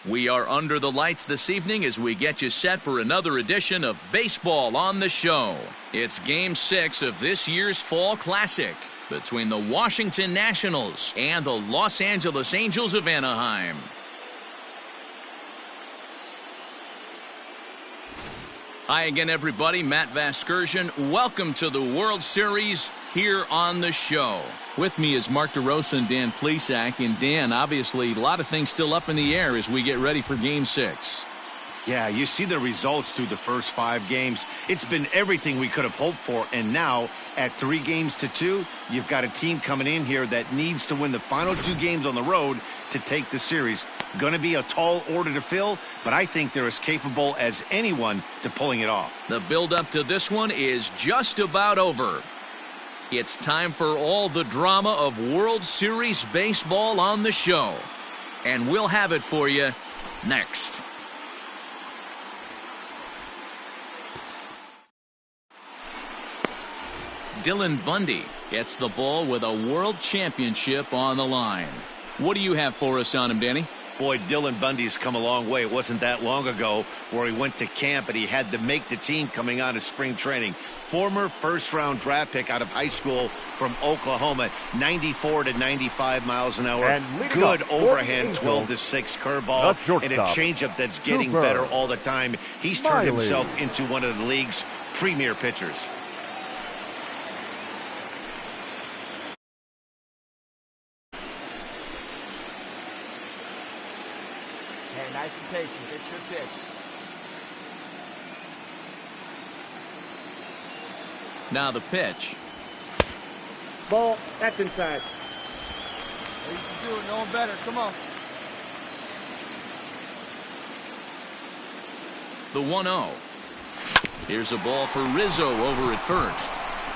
We are under the lights this evening as we get you set for another edition of Baseball on the Show. It's Game 6 of this year's Fall Classic between the Washington Nationals and the Los Angeles Angels of Anaheim. Hi again, everybody. Matt Vasgersian. Welcome to the World Series here on the show. With me is Mark DeRosa and Dan Plesac. And Dan, obviously, a lot of things still up in the air as we get ready for Game 6. Yeah, you see the results through the first 5 games. It's been everything we could have hoped for. And now, at 3-2, you've got a team coming in here that needs to win the final 2 games on the road to take the series. Going to be a tall order to fill, but I think they're as capable as anyone to pulling it off. The build-up to this one is just about over. It's time for all the drama of World Series baseball on the show. And we'll have it for you next. Dylan Bundy gets the ball with a world championship on the line. What do you have for us on him, Danny? Boy, Dylan Bundy's come a long way. It wasn't that long ago where he went to camp and he had to make the team coming out of spring training. Former first-round draft pick out of high school from Oklahoma, 94 to 95 miles an hour. Good overhand 12-6 curveball and a changeup that's getting better all the time. He's turned himself into one of the league's premier pitchers. Nice and patient. It's your pitch. Now the pitch. Ball. That's inside. You can do it. No one better. Come on. The 1-0. Here's a ball for Rizzo over at first.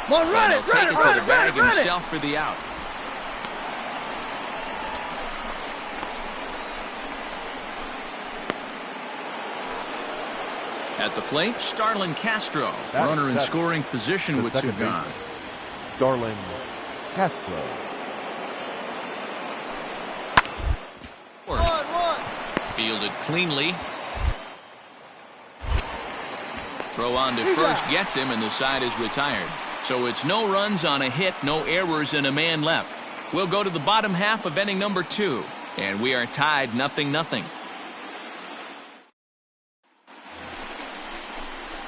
Come on, run it, run it, to the bag himself for the out. At the plate, Starlin Castro, runner in scoring position with 2 gone. Starlin Castro. Run. Fielded cleanly. Throw on to first gets him, and the side is retired. So it's no runs on a hit, no errors, and a man left. We'll go to the bottom half of inning number 2, and we are tied 0-0.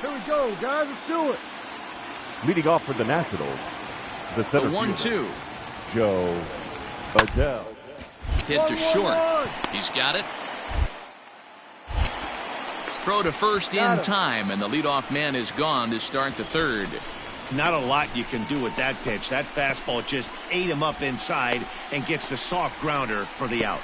Here we go, guys. Let's do it. Leading off for the Nationals, the center The 1-2. fielder, Joe Adele. Hit to short. He's got it. Throw to first in time, and the leadoff man is gone to start the 3rd. Not a lot you can do with that pitch. That fastball just ate him up inside and gets the soft grounder for the out.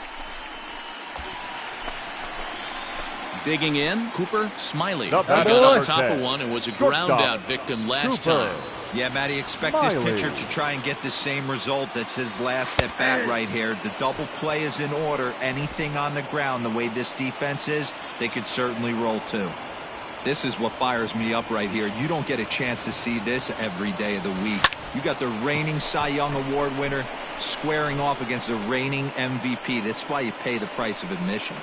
Digging in, Cooper Smiley. Got on top of one and was a ground-out victim last time. Yeah, Matty, expect this pitcher to try and get the same result. That's his last at-bat right here. The double play is in order. Anything on the ground, the way this defense is, they could certainly roll too. This is what fires me up right here. You don't get a chance to see this every day of the week. You got the reigning Cy Young Award winner squaring off against the reigning MVP. That's why you pay the price of admission.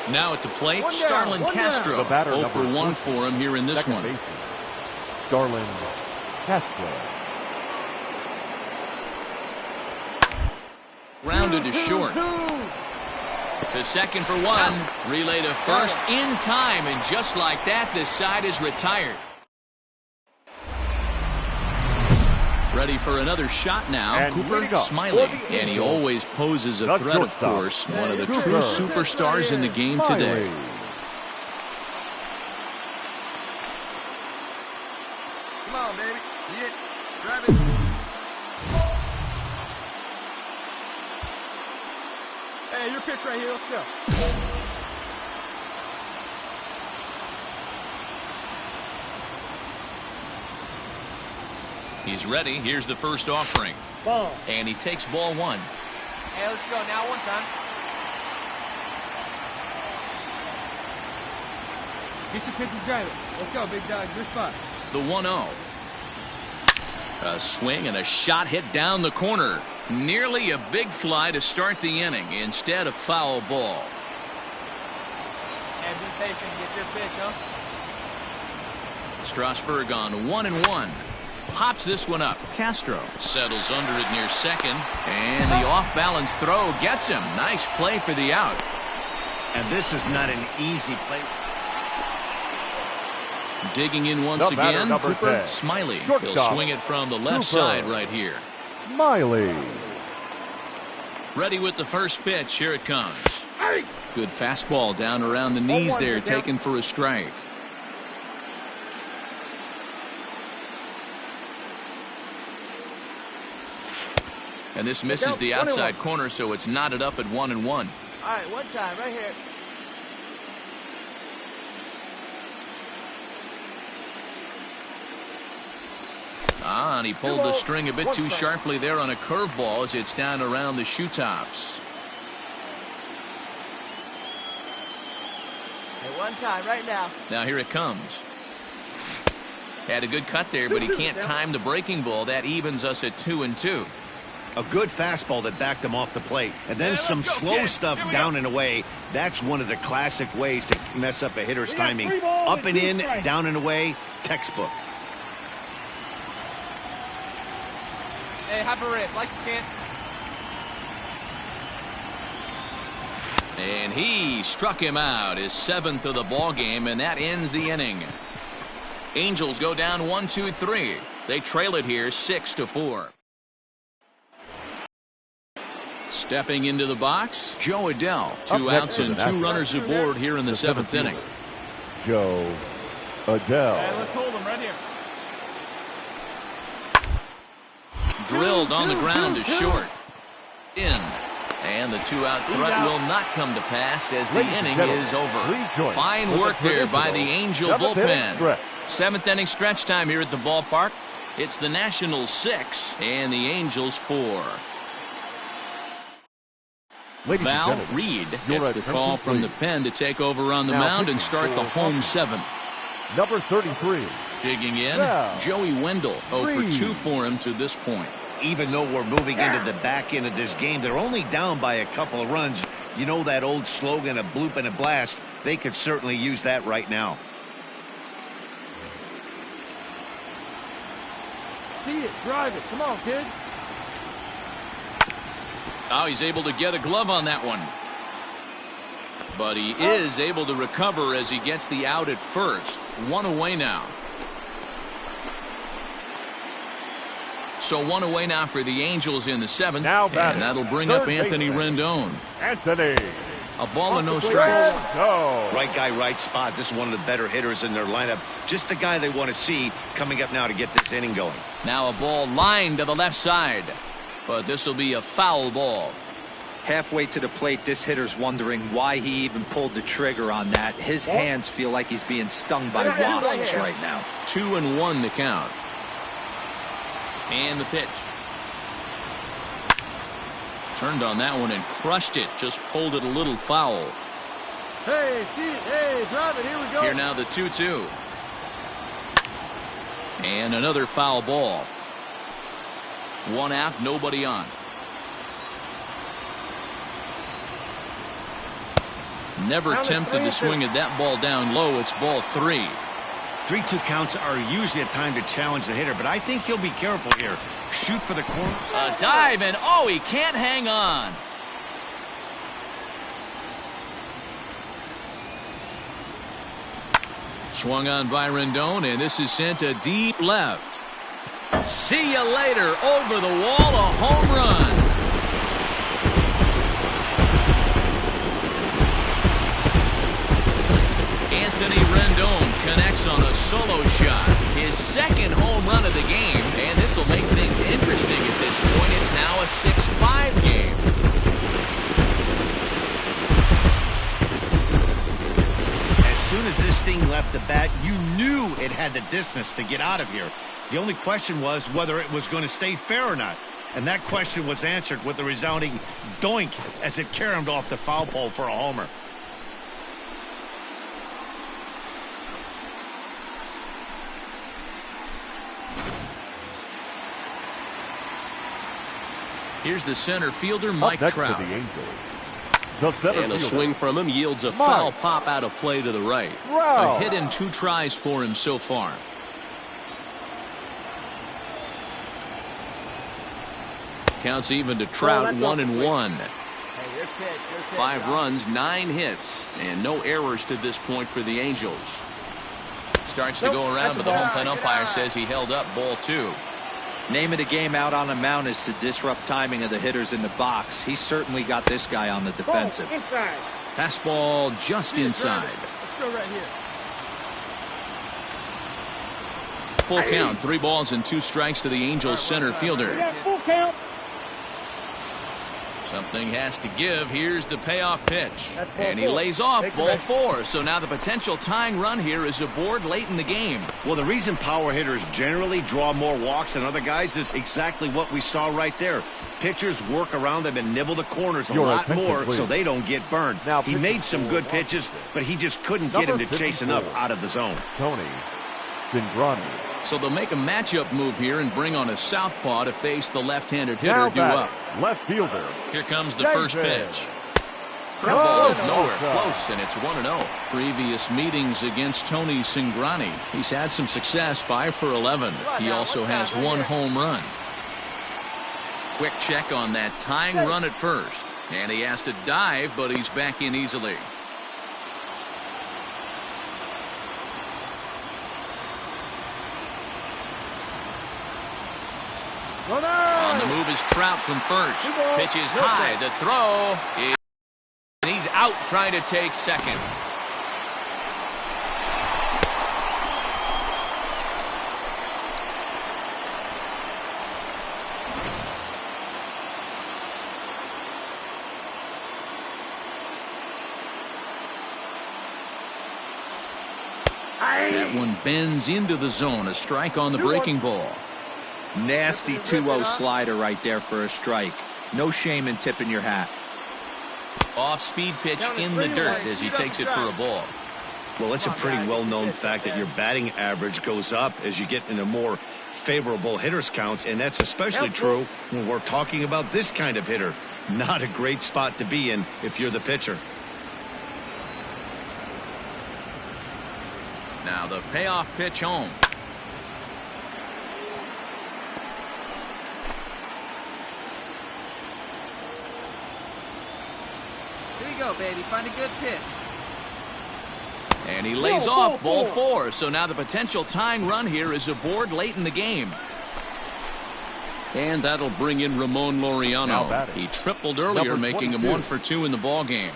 Now at the plate, Starlin Castro. 0 for 1 for him here in this one. Baseman, Starlin Castro. Rounded to short. To second for 1. Relay to first in time, and just like that, this side is retired. Ready for another shot now, And Cooper Smiley. And he always poses a threat, of course. One of the true superstars in the game today. Come on, baby. See it. Grab it. Hey, your pitch right here. Let's go. He's ready. Here's the first offering. Ball. And he takes ball 1. Hey, let's go now. One time. Get your pitch and drive it. Let's go, big dog. Your spot. The 1-0. A swing and a shot hit down the corner. Nearly a big fly to start the inning instead of foul ball. And be patient. Get your pitch, huh? Strasburg on 1-1. Pops this one up. Castro settles under it near second. And the off-balance throw gets him. Nice play for the out. And this is not an easy play. Digging in once again. Number 10. Smiley. Shortstop. He'll swing it from the left side right here. Smiley. Ready with the first pitch. Here it comes. Good fastball down around the knees there, taken for a strike. And this misses the outside corner, so it's knotted up at 1-1. All right, one time, right here. And he pulled the string a bit too sharply there on a curveball as it's down around the shoe tops. Hey, one time, right now. Now here it comes. Had a good cut there, but he can't time the breaking ball. That evens us at 2-2. A good fastball that backed him off the plate. And then some slow stuff down and away. That's one of the classic ways to mess up a hitter's timing. Up and in, down and away, textbook. Hey, have a rip, like you can't. And he struck him out, his 7th of the ball game, and that ends the inning. Angels go down 1-2-3. They trail it here 6-4. Stepping into the box, Joe Adell. 2 outs and 2 runners aboard here in the 7th inning. Joe Adell. Hey, let's hold him right here. Drilled on the ground to short. In. And the 2-out threat will not come to pass as the inning is over. Fine work there by the Angel bullpen. 7th inning stretch time here at the ballpark. It's the Nationals 6 and the Angels 4. Val Reed gets the call from the pen to take over on the mound and start the home 7th. Number 33. Digging in, Joey Wendell. 0 for 2 for him to this point. Even though we're moving into the back end of this game, they're only down by a couple of runs. You know that old slogan, a bloop and a blast. They could certainly use that right now. See it, drive it. Come on, kid. Oh, he's able to get a glove on that one. But he is able to recover as he gets the out at first. 1 away now. So 1 away now for the Angels in the 7th. Now and that'll bring up Anthony Rendon. Anthony. A ball and no strikes. Right guy, right spot. This is one of the better hitters in their lineup. Just the guy they want to see coming up now to get this inning going. Now a ball lined to the left side. But this will be a foul ball. Halfway to the plate, this hitter's wondering why he even pulled the trigger on that. His hands feel like he's being stung by wasps right now. 2-1 the count. And the pitch. Turned on that one and crushed it. Just pulled it a little foul. Hey, see it. Hey, drive it. Here we go. Here now the 2-2. And another foul ball. 1 out, nobody on. Never tempted to swing at that ball down low. It's ball 3. 3-2 counts are usually a time to challenge the hitter, but I think he'll be careful here. Shoot for the corner. A dive, and oh, he can't hang on. Swung on by Rendon, and this is sent to deep left. See you later. Over the wall, a home run. Anthony Rendon connects on a solo shot. His 2nd home run of the game, and this will make things interesting at this point. It's now a 6-5 game. As soon as this thing left the bat, you knew it had the distance to get out of here. The only question was whether it was going to stay fair or not. And that question was answered with a resounding doink as it caromed off the foul pole for a homer. Here's the center fielder, Up Mike next Trout. for the Angels, the center And a fielder, swing from him yields a foul pop out of play to the right. Wow. A hit in 2 tries for him so far. Counts even to Trout, 1-1. Hey, your pitch, 5 runs, 9 hits, and no errors to this point for the Angels. Starts to go around, but the home plate umpire says he held up, ball 2. Name of the game out on the mound is to disrupt timing of the hitters in the box. He's certainly got this guy on the defensive. Inside. Fastball just inside. Let's go right here. Full count, 3 balls and 2 strikes to the Angels center fielder. Yeah, full count. Something has to give. Here's the payoff pitch. That's ball And he 4. lays off, Take ball it back. 4. So now the potential tying run here is aboard late in the game. Well, the reason power hitters generally draw more walks than other guys is exactly what we saw right there. Pitchers work around them and nibble the corners a Your lot attention, more please. so they don't get burned. Now He pitching made some good for pitches, but he just couldn't get him number to chase 54. enough out of the zone. Tony Cingrani. So they'll make a matchup move here and bring on a southpaw to face the left-handed hitter Now due batting, up. left fielder, Here comes the David. first pitch. Curveball is nowhere Oh, close, and it's 1-0. Previous meetings against Tony Cingrani. He's had some success, 5 for 11. He also has 1 home run. Quick check on that tying run at first. And he has to dive, but he's back in easily. On the move is Trout from first. Pitch is high. The throw is, and he's out trying to take second. That one bends into the zone. A strike on the breaking ball. Nasty 2-0 slider right there for a strike. No shame in tipping your hat. Off-speed pitch in the dirt as he takes it for a ball. Well, it's a pretty well-known fact that your batting average goes up as you get into more favorable hitters counts, and that's especially true when we're talking about this kind of hitter. Not a great spot to be in if you're the pitcher. Now the payoff pitch home. Here you go, baby. Find a good pitch. And he lays off, ball 4. So now the potential tying run here is aboard late in the game. And that'll bring in Ramon Now Laureano. batting, He tripled earlier, number making him 22. 1 for 2 in the ball game.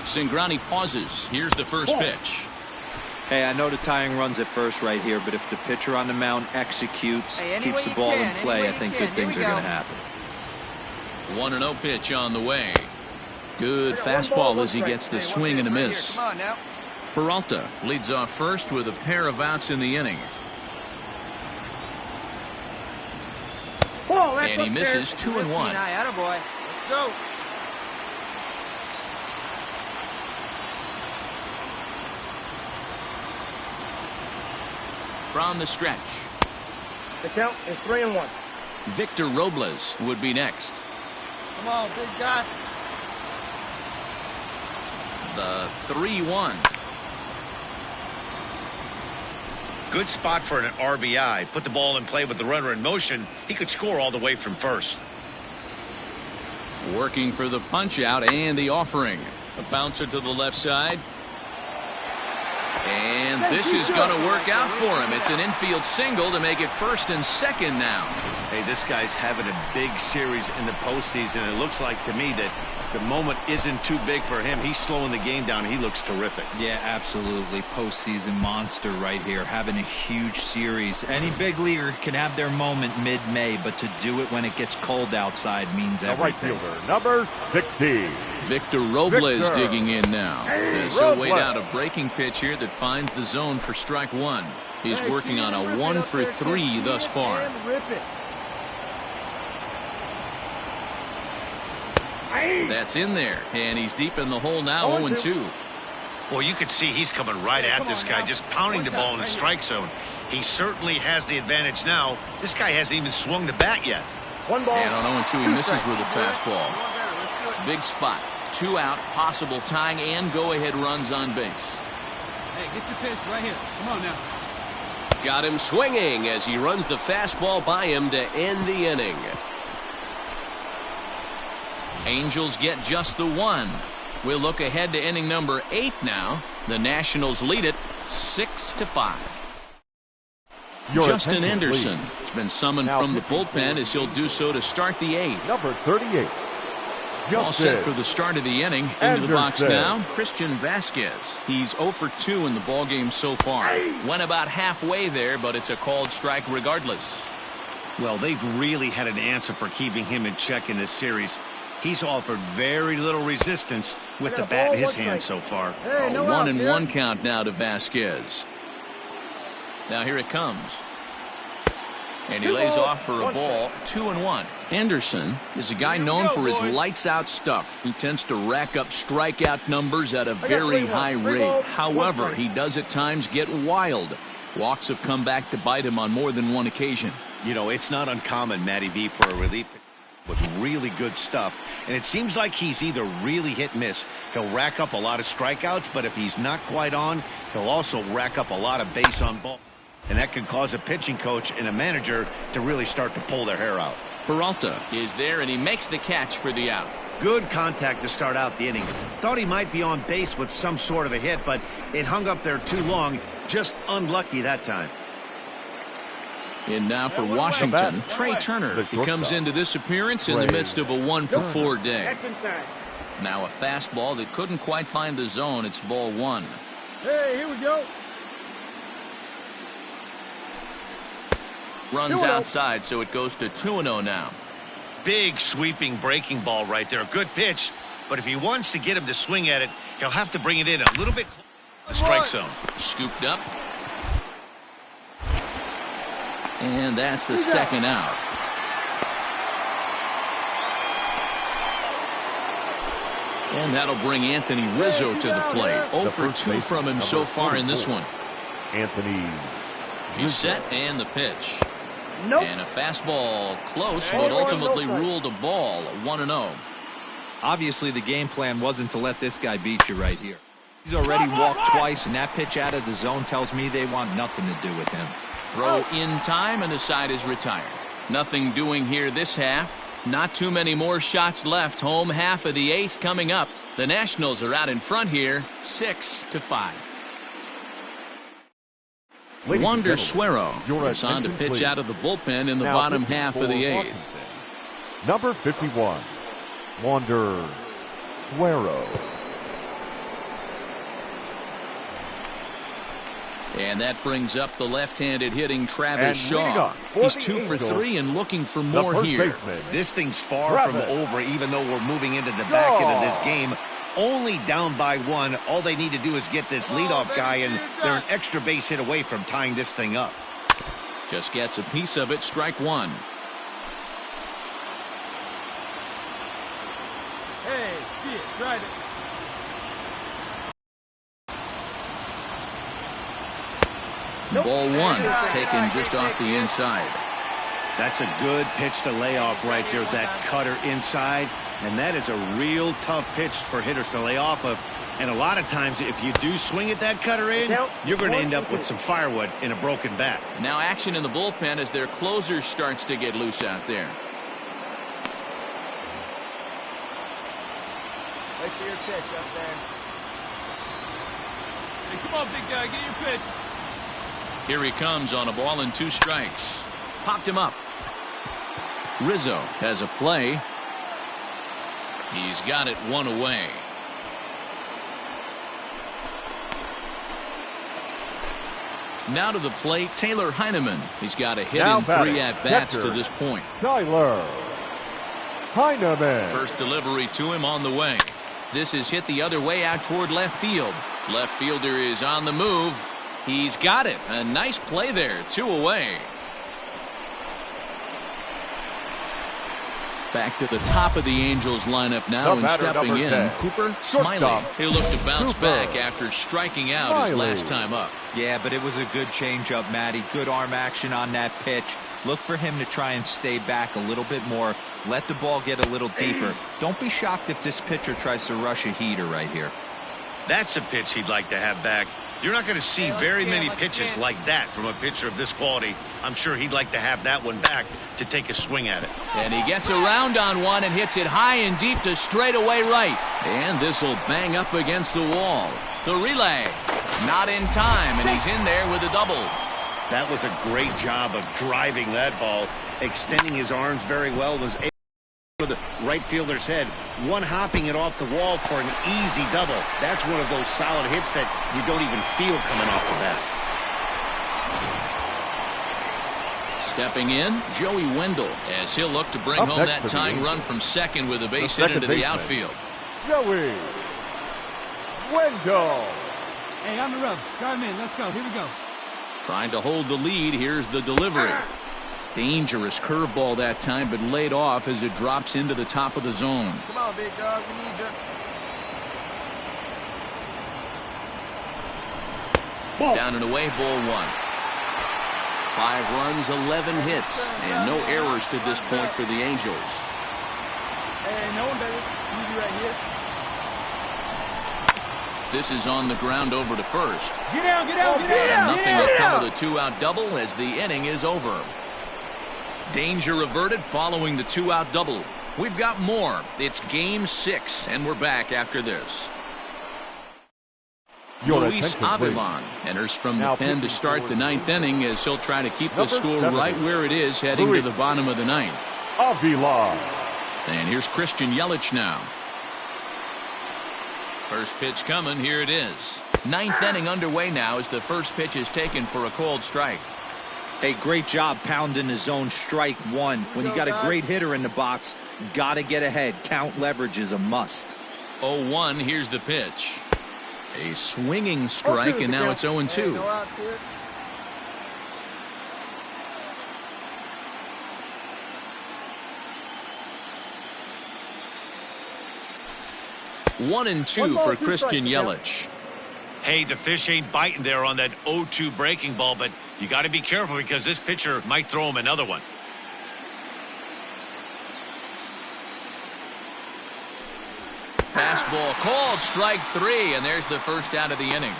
Cingrani pauses. Here's the first pitch. Hey, I know the tying runs at first right here, but if the pitcher on the mound executes, Hey, any keeps way the ball you in can, any play, way I you think can. good Here things we are going go. to happen. 1-0 pitch on the way. Good fastball as he gets the swing and a miss. Come on now. Peralta leads off first with a pair of outs in the inning. And he misses 2-1. Attaboy. Let's go. From the stretch, The count is 3-1. Victor Robles would be next. Come on, big guy. The 3-1. Good spot for an RBI. Put the ball in play with the runner in motion. He could score all the way from first. Working for the punch out and the offering. A bouncer to the left side. And this is going to work out for him. It's an infield single to make it first and second now. Hey, this guy's having a big series in the postseason. It looks like to me that the moment isn't too big for him. He's slowing the game down. He looks terrific. Yeah, absolutely. Postseason monster right here, having a huge series. Any big leaguer can have their moment mid-May, but to do it when it gets cold outside means the right everything. fielder, number 60. Victor Robles Victor. digging in now. As he'll Robles. wait out a breaking pitch here that finds the zone for strike 1. He's working on a 1 for 3 thus far. That's in there, and he's deep in the hole now, 0-2. Well, you could see he's coming right at this guy, just pounding the ball in the strike zone. He certainly has the advantage now. This guy hasn't even swung the bat yet. One ball. And on 0-2, he misses with a fastball. Big spot. 2 out, possible tying and go-ahead runs on base. Hey, get your pitch right here. Come on now. Got him swinging as he runs the fastball by him to end the inning. Angels get just the 1. We'll look ahead to inning number 8 now. The Nationals lead it 6-5. Justin Anderson has been summoned from the bullpen as he'll do so to start the 8th. Number 38. All set for the start of the inning. Into the box now, Christian Vasquez. He's 0 for 2 in the ballgame so far. Went about halfway there, but it's a called strike regardless. Well, they've really had an answer for keeping him in check in this series. He's offered very little resistance with the bat in his hand so far. A 1-1 count now to Vasquez. Now here it comes. And he lays off for a ball. 2-1. Anderson is a guy known for his lights-out stuff. He tends to rack up strikeout numbers at a very high rate. However, he does at times get wild. Walks have come back to bite him on more than one occasion. You know, it's not uncommon, Matty V, for a relief with really good stuff. And it seems like he's either really hit-miss. He'll rack up a lot of strikeouts, but if he's not quite on, he'll also rack up a lot of base on ball. And that can cause a pitching coach and a manager to really start to pull their hair out. Peralta is there, and he makes the catch for the out. Good contact to start out the inning. Thought he might be on base with some sort of a hit, but it hung up there too long. Just unlucky that time. And now for Washington, Trey Turner. He comes into this appearance in the midst of a 1-for-4 day. Now a fastball that couldn't quite find the zone. It's ball 1. Hey, here we go. Runs outside, so it goes to 2-0 now. Big sweeping breaking ball right there. Good pitch, but if he wants to get him to swing at it, he'll have to bring it in a little bit closer to the strike zone. Scooped up. And that's the second out. And that'll bring Anthony Rizzo to the plate. 0 for 2 from him so far in this one. Anthony. He's set, and the pitch. And a fastball close, but ultimately ruled a ball. 1-0. Obviously, the game plan wasn't to let this guy beat you right here. He's already walked twice, and that pitch out of the zone tells me they want nothing to do with him. Throw in time, and the side is retired. Nothing doing here this half. Not too many more shots left. Home half of the 8th coming up. The Nationals are out in front here, 6-5. Wander Suero is on to pitch out of the bullpen in the bottom half of the 8th. Number 51, Wander Suero. And that brings up the left-handed hitting Travis Shaw. He's 2 for 3 and looking for more here. This thing's far from over, even though we're moving into the back end of this game. Only down by 1. All they need to do is get this leadoff guy, and they're an extra base hit away from tying this thing up. Just gets a piece of it. Strike 1. Hey, see it, drive it. Ball 1 taken just off the inside. That's a good pitch to lay off right there, that cutter inside. And that is a real tough pitch for hitters to lay off of. And a lot of times, if you do swing at that cutter in, you're going to end up with some firewood in a broken bat. Now action in the bullpen as their closer starts to get loose out there. Wait for your pitch up there. Hey, come on, big guy, get your pitch. Here he comes on a ball and 2 strikes. Popped him up. Rizzo has a play. He's got it 1 away. Now to the plate, Taylor Heineman. He's got a hit in 3 at-bats to this point. Taylor Heineman. First delivery to him on the way. This is hit the other way out toward left field. Left fielder is on the move. He's got it. A nice play there. 2 away. Back to the top of the Angels lineup now, and stepping in, 10. Cooper Smiley. He'll look to bounce Cooper back after striking out his last time up. Yeah, but it was a good changeup, Matty. Good arm action on that pitch. Look for him to try and stay back a little bit more. Let the ball get a little deeper. Don't be shocked if this pitcher tries to rush a heater right here. That's a pitch he'd like to have back. You're not going to see very many pitches like that from a pitcher of this quality. I'm sure he'd like to have that one back to take a swing at it. And he gets around on one and hits it high and deep to straightaway right. And this will bang up against the wall. The relay, not in time, and he's in there with a double. That was a great job of driving that ball, extending his arms very well, was able to the right fielder's head, one hopping it off the wall for an easy double. That's one of those solid hits that you don't even feel coming off the bat. Stepping in, Joey Wendell, as he'll look to bring home that tying run from second with a base hit into the outfield. Joey Wendell. Hey, on the rub. Drive him in. Let's go. Here we go. Trying to hold the lead. Here's the delivery. Dangerous curveball that time, but laid off as it drops into the top of the zone. Come on, big dog. We need you. Down and away, ball one. 5 runs, 11 hits, and no errors to this point for the Angels. Hey, no one better. You right here. This is on the ground over to first. Get out, get out, get out. And nothing will come of the 2-out double as the inning is over. Danger averted following the 2-out double. We've got more. It's game 6, and we're back after this. Luis Avilan enters from the pen to start the 9th inning as he'll try to keep the score right where it is heading to the bottom of the 9th. Avilan. And here's Christian Yelich now. First pitch coming. Here it is. 9th inning underway now as the first pitch is taken for a called strike. Hey, great job pounding the zone. Strike one. When you got a great hitter in the box, got to get ahead. Count leverage is a must. 0-1. Here's the pitch. A swinging strike, and now it's 0-2. One and 2 for Christian Yelich. Hey, the fish ain't biting there on that 0-2 breaking ball, but you got to be careful because this pitcher might throw him another one. Fastball called, strike 3, and there's the first out of the inning.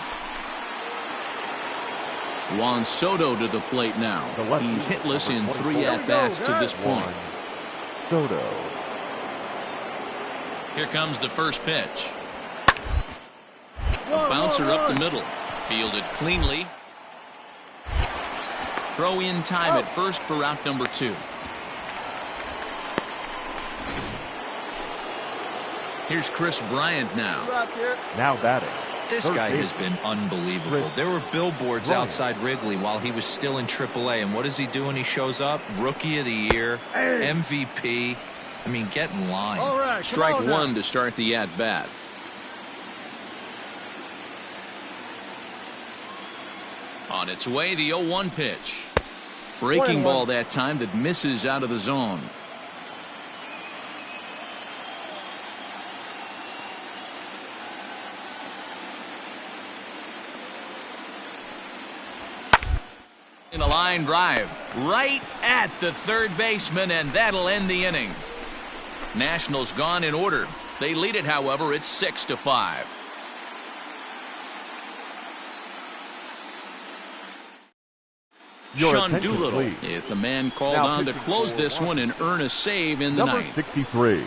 Juan Soto to the plate now. He's hitless in 3 at-bats to this point. Soto. Here comes the first pitch. A bouncer up the middle. Fielded cleanly. Throw in time at first for out number 2. Here's Chris Bryant now. Now batting. This guy has been unbelievable. There were billboards outside Wrigley while he was still in AAA, and what does he do when he shows up? Rookie of the Year, MVP. I mean, get in line. All right, strike 1 to start the at-bat. On its way, the 0-1 pitch. Breaking ball that time that misses out of the zone. In a line drive right at the third baseman, and that'll end the inning. Nationals gone in order. They lead it, however. It's 6-5. Sean Doolittle is the man called on to close this one and earn a save in the ninth. 63,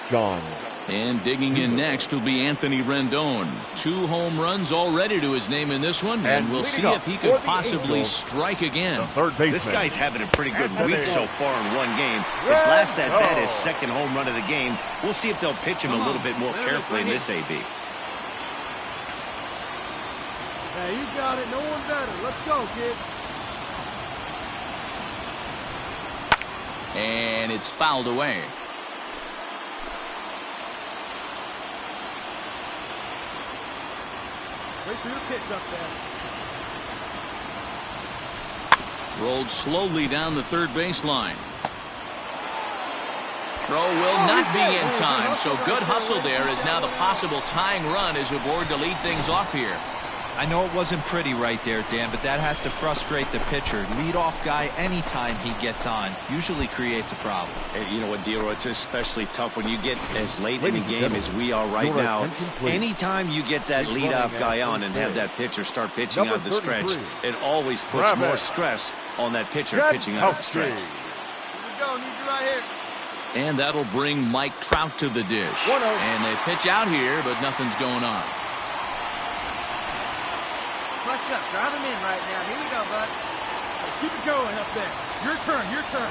Sean. And digging in next will be Anthony Rendon. 2 home runs already to his name in this one, and we'll see if he could possibly strike again. This guy's having a pretty good week so far in one game. His last at bat, his second home run of the game. We'll see if they'll pitch him a little bit more carefully in this AB. Hey, you got it. No one better. Let's go, kid. And it's fouled away. Wait for your pitch up there. Rolled slowly down the third baseline. Throw will not be in time, so good hustle there as now the possible tying run is aboard to lead things off here. I know it wasn't pretty right there, Dan, but that has to frustrate the pitcher. Leadoff guy, anytime he gets on, usually creates a problem. And you know what, Dero, it's especially tough when you get as late in the game as we are right now. Anytime you get that leadoff guy on and have that pitcher start pitching out of the stretch, it always puts more stress on that pitcher pitching out of the stretch. Here we go. Need you right here. And that'll bring Mike Trout to the dish. And they pitch out here, but nothing's going on. Clutch up. Drive him in right now. Here we go, bud. Keep it going up there. Your turn. Your turn.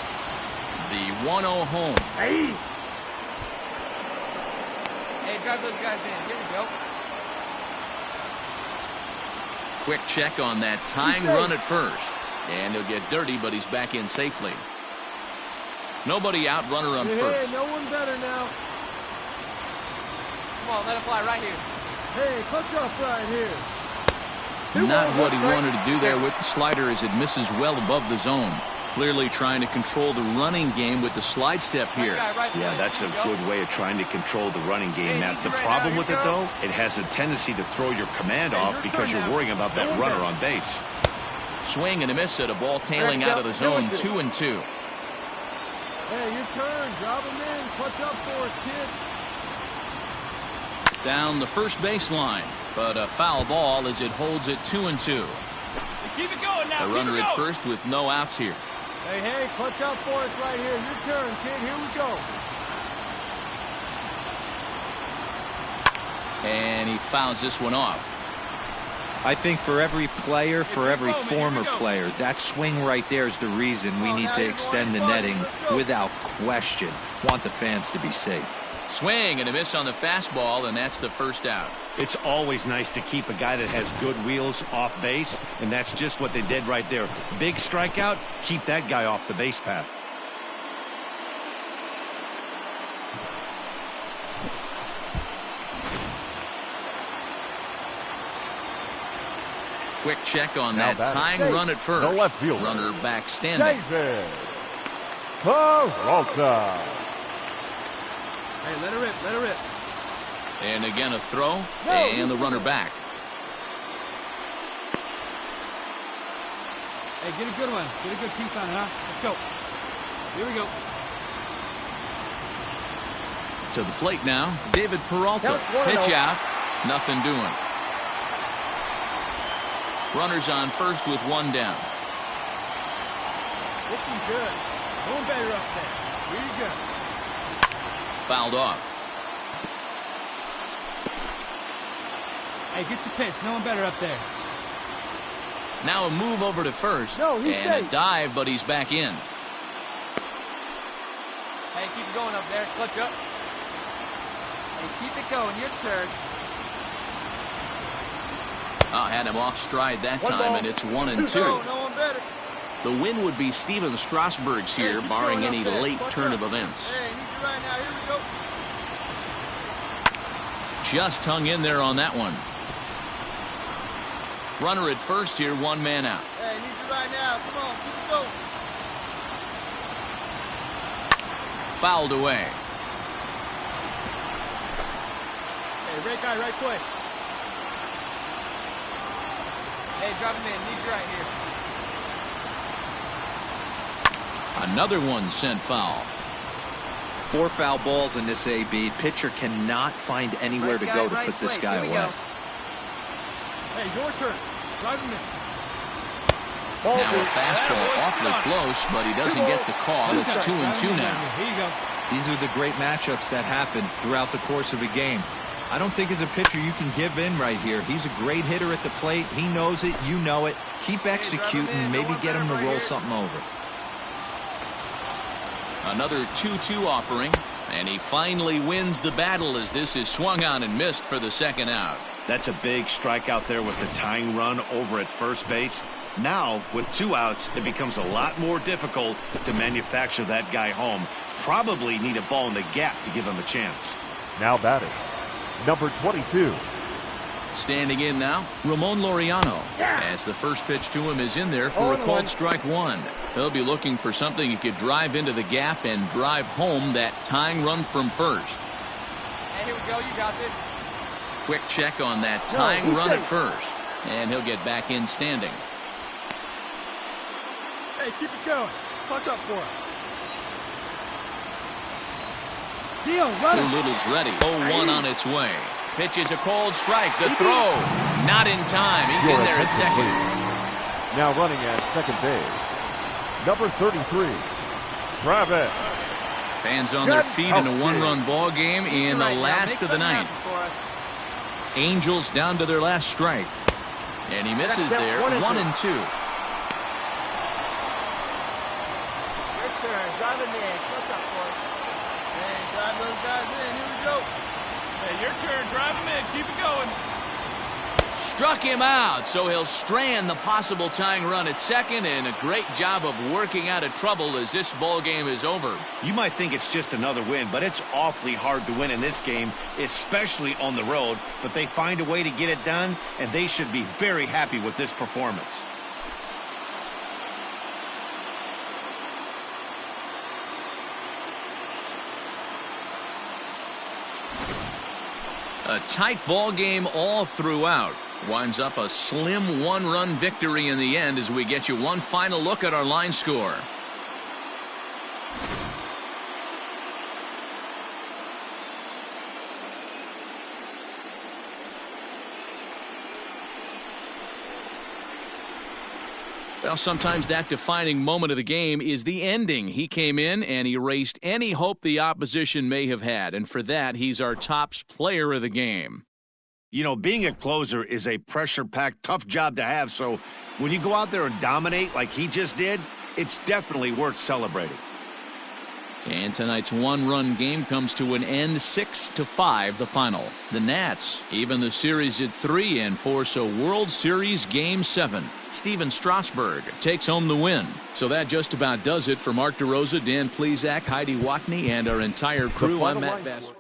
The 1-0 home. Hey, drive those guys in. Here we go. Quick check on that tying run at first. And he'll get dirty, but he's back in safely. Nobody out, runner on first. Hey, no one better now. Come on, let it fly right here. Hey, clutch off right here. Not what he wanted to do there with the slider as it misses well above the zone. Clearly trying to control the running game with the slide step here. Yeah, that's a good way of trying to control the running game, Matt. The problem with it, though, it has a tendency to throw your command off because you're worrying about that runner on base. Swing and a miss at a ball tailing out of the zone, 2-2. Hey, your turn. Drop him in. Clutch up for us, kid. Down the first baseline, but a foul ball as it holds it 2-2. Keep it going now. A runner at first with no outs here. Hey, clutch up for us right here. Your turn, kid. Here we go. And he fouls this one off. I think for every player, for every former player, that swing right there is the reason we need to extend the netting without question. Want the fans to be safe. Swing and a miss on the fastball, and that's the first out. It's always nice to keep a guy that has good wheels off base, and that's just what they did right there. Big strikeout, keep that guy off the base path. Quick check on that tying run at first. The left fielder. Runner back standing. David Peralta. Hey, let her rip. Let her rip. And again a throw, and the runner back. Hey, get a good one. Get a good piece on it, huh? Let's go. Here we go. To the plate now, David Peralta. Pitch out, nothing doing. Runners on first with one down. Looking good. Going better up there. Here you go. Fouled off. Hey, get your pitch. No one better up there. Now a move over to first. No, he's and safe. a dive, but he's back in. Hey, keep it going up there. Clutch up. Hey, keep it going. Your turn. Had him off stride that time, and it's 1-2. No one better. The win would be Steven Strasburg's here, barring any late turn of events. Hey, need you right now. Here we go. Just hung in there on that one. Runner at first here, one man out. Hey, need you right now. Come on, keep it going. Fouled away. Hey, right guy, right foot. Hey, drop him in. Need you right here. Another one sent foul. 4 foul balls in this AB. Pitcher cannot find anywhere to go to put this guy away. Hey, your turn. Drive him in. Now a fastball awfully close, but he doesn't get the call. It's 2-2 now. Here you go. These are the great matchups that happen throughout the course of a game. I don't think as a pitcher you can give in right here. He's a great hitter at the plate. He knows it. You know it. Keep executing. Maybe get him to roll something over. Another 2-2 offering, and he finally wins the battle as this is swung on and missed for the second out. That's a big strikeout there with the tying run over at first base. Now, with 2 outs, it becomes a lot more difficult to manufacture that guy home. Probably need a ball in the gap to give him a chance. Now batting, number 22. Standing in now, Ramon Laureano, as the first pitch to him is in there for a called strike one. He'll be looking for something he could drive into the gap and drive home that tying run from first. Hey, here we go. You got this. Quick check on that tying run at first, and he'll get back in standing. Hey, keep it going. Punch up for us. Deal, run it. Doolittle's ready. 0-1 on its way. Pitch is a cold strike. The throw. Not in time. He's in there at second. Now running at second base, number 33, Travis. Fans on their feet in a one-run ball game in the last of the ninth. Angels down to their last strike. And he misses there. 1-2. Your turn. Drive it in. What's up for us? Hey, drive those guys in. Here we go. Hey, your turn. Drive him in. Keep it going. Struck him out, so he'll strand the possible tying run at second, and a great job of working out of trouble as this ball game is over. You might think it's just another win, but it's awfully hard to win in this game, especially on the road. But they find a way to get it done, and they should be very happy with this performance. A tight ball game all throughout. Winds up a slim one-run victory in the end as we get you one final look at our line score. Well, sometimes that defining moment of the game is the ending. He came in and erased any hope the opposition may have had, and for that, he's our top player of the game. You know, being a closer is a pressure-packed, tough job to have, so when you go out there and dominate like he just did, it's definitely worth celebrating. And tonight's one-run game comes to an end, 6-5 the final. The Nats even the series at 3 and force a World Series Game 7. Steven Strasburg takes home the win. So that just about does it for Mark DeRosa, Dan Plesac, Heidi Watney, and our entire crew. I'm Matt Vass.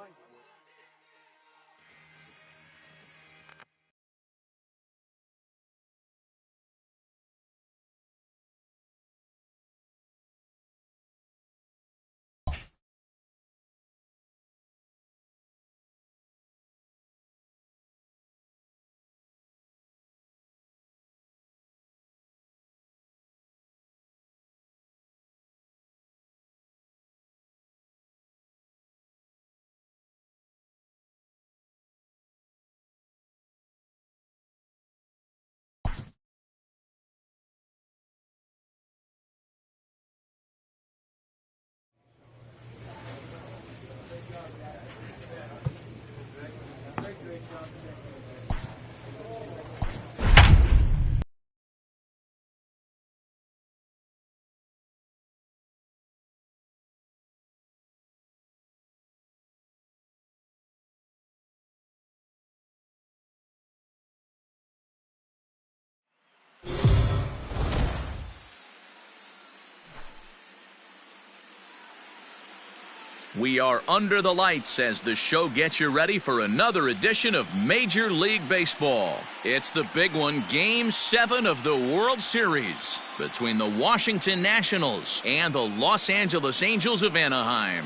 We are under the lights as the show gets you ready for another edition of Major League Baseball. It's the big one, Game 7 of the World Series between the Washington Nationals and the Los Angeles Angels of Anaheim.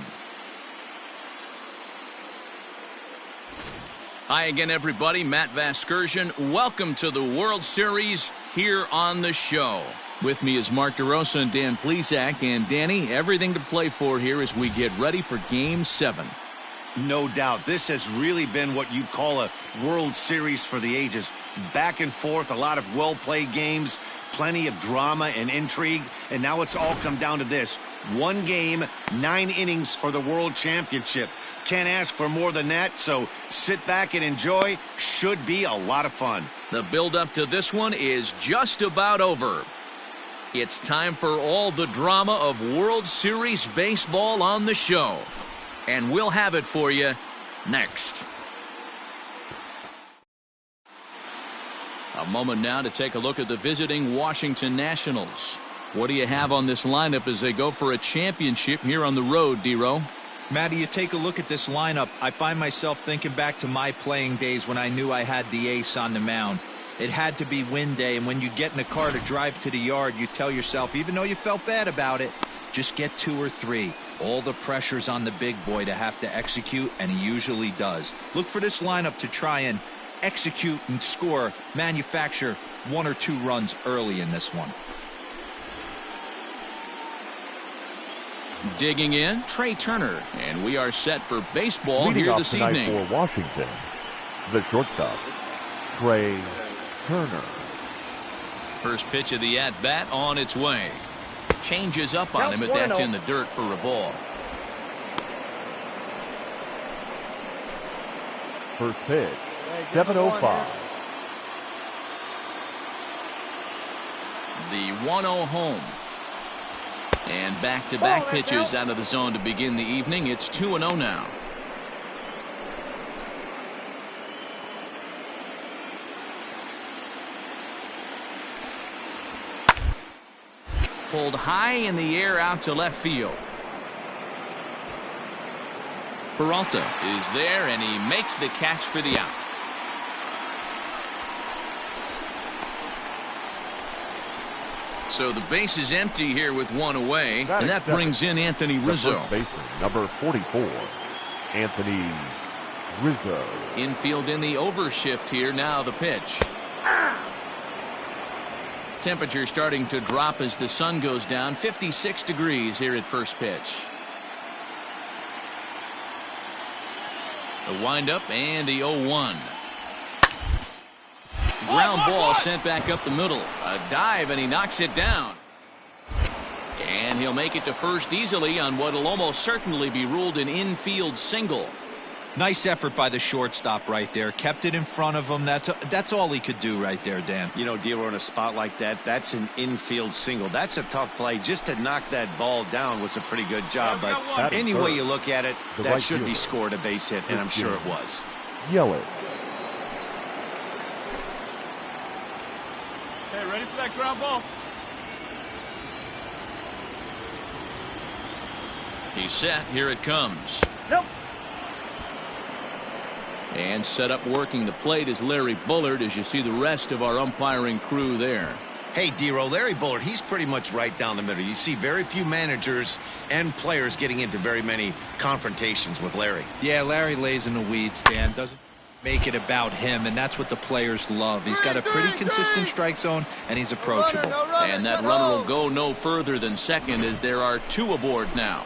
Hi again, everybody. Matt Vasgersian. Welcome to the World Series here on the show. With me is Mark DeRosa and Dan Plesac. And Danny, everything to play for here as we get ready for Game 7. No doubt. This has really been what you call a World Series for the ages. Back and forth, a lot of well-played games, plenty of drama and intrigue, and now it's all come down to this. One game, 9 innings for the World Championship. Can't ask for more than that, so sit back and enjoy. Should be a lot of fun. The build-up to this one is just about over. It's time for all the drama of World Series baseball on the show. And we'll have it for you next. A moment now to take a look at the visiting Washington Nationals. What do you have on this lineup as they go for a championship here on the road, D-Row? Matty, you take a look at this lineup. I find myself thinking back to my playing days when I knew I had the ace on the mound. It had to be win day, and when you'd get in a car to drive to the yard, you tell yourself, even though you felt bad about it, just get 2 or 3. All the pressure's on the big boy to have to execute, and he usually does. Look for this lineup to try and execute and score, manufacture 1 or 2 runs early in this one. Digging in, Trey Turner, and we are set for baseball Leading here off this tonight evening. for Washington, the shortstop, Trey Turner. First pitch of the at-bat on its way. Changes up on him, but that's in the dirt for a ball. First pitch, 7:05. The 1-0 home. And back-to-back pitches out of the zone to begin the evening. It's 2-0 now. Pulled high in the air out to left field. Peralta is there, and he makes the catch for the out. So the base is empty here with 1 away, and that brings in Anthony Rizzo. First baseman, number 44, Anthony Rizzo. Infield in the overshift here. Now the pitch. Temperature starting to drop as the sun goes down. 56 degrees here at first pitch. The windup and the 0-1. Ground ball sent back up the middle. A dive, and he knocks it down. And he'll make it to first easily on what will almost certainly be ruled an infield single. Nice effort by the shortstop right there. Kept it in front of him. That's all he could do right there, Dan. You know, Dero, in a spot like that, that's an infield single. That's a tough play. Just to knock that ball down was a pretty good job. But any way you look at it, that should be scored a base hit, and I'm sure it was. Yelich. Hey, ready for that ground ball? He's set. Here it comes. Nope. And set up working the plate is Larry Bullard, as you see the rest of our umpiring crew there. Hey, Dero, Larry Bullard, he's pretty much right down the middle. You see very few managers and players getting into very many confrontations with Larry. Yeah, Larry lays in the weeds, Dan. Doesn't make it about him, and that's what the players love. He's got a pretty consistent strike zone, and he's approachable. And that runner will go no further than second, as there are 2 aboard now.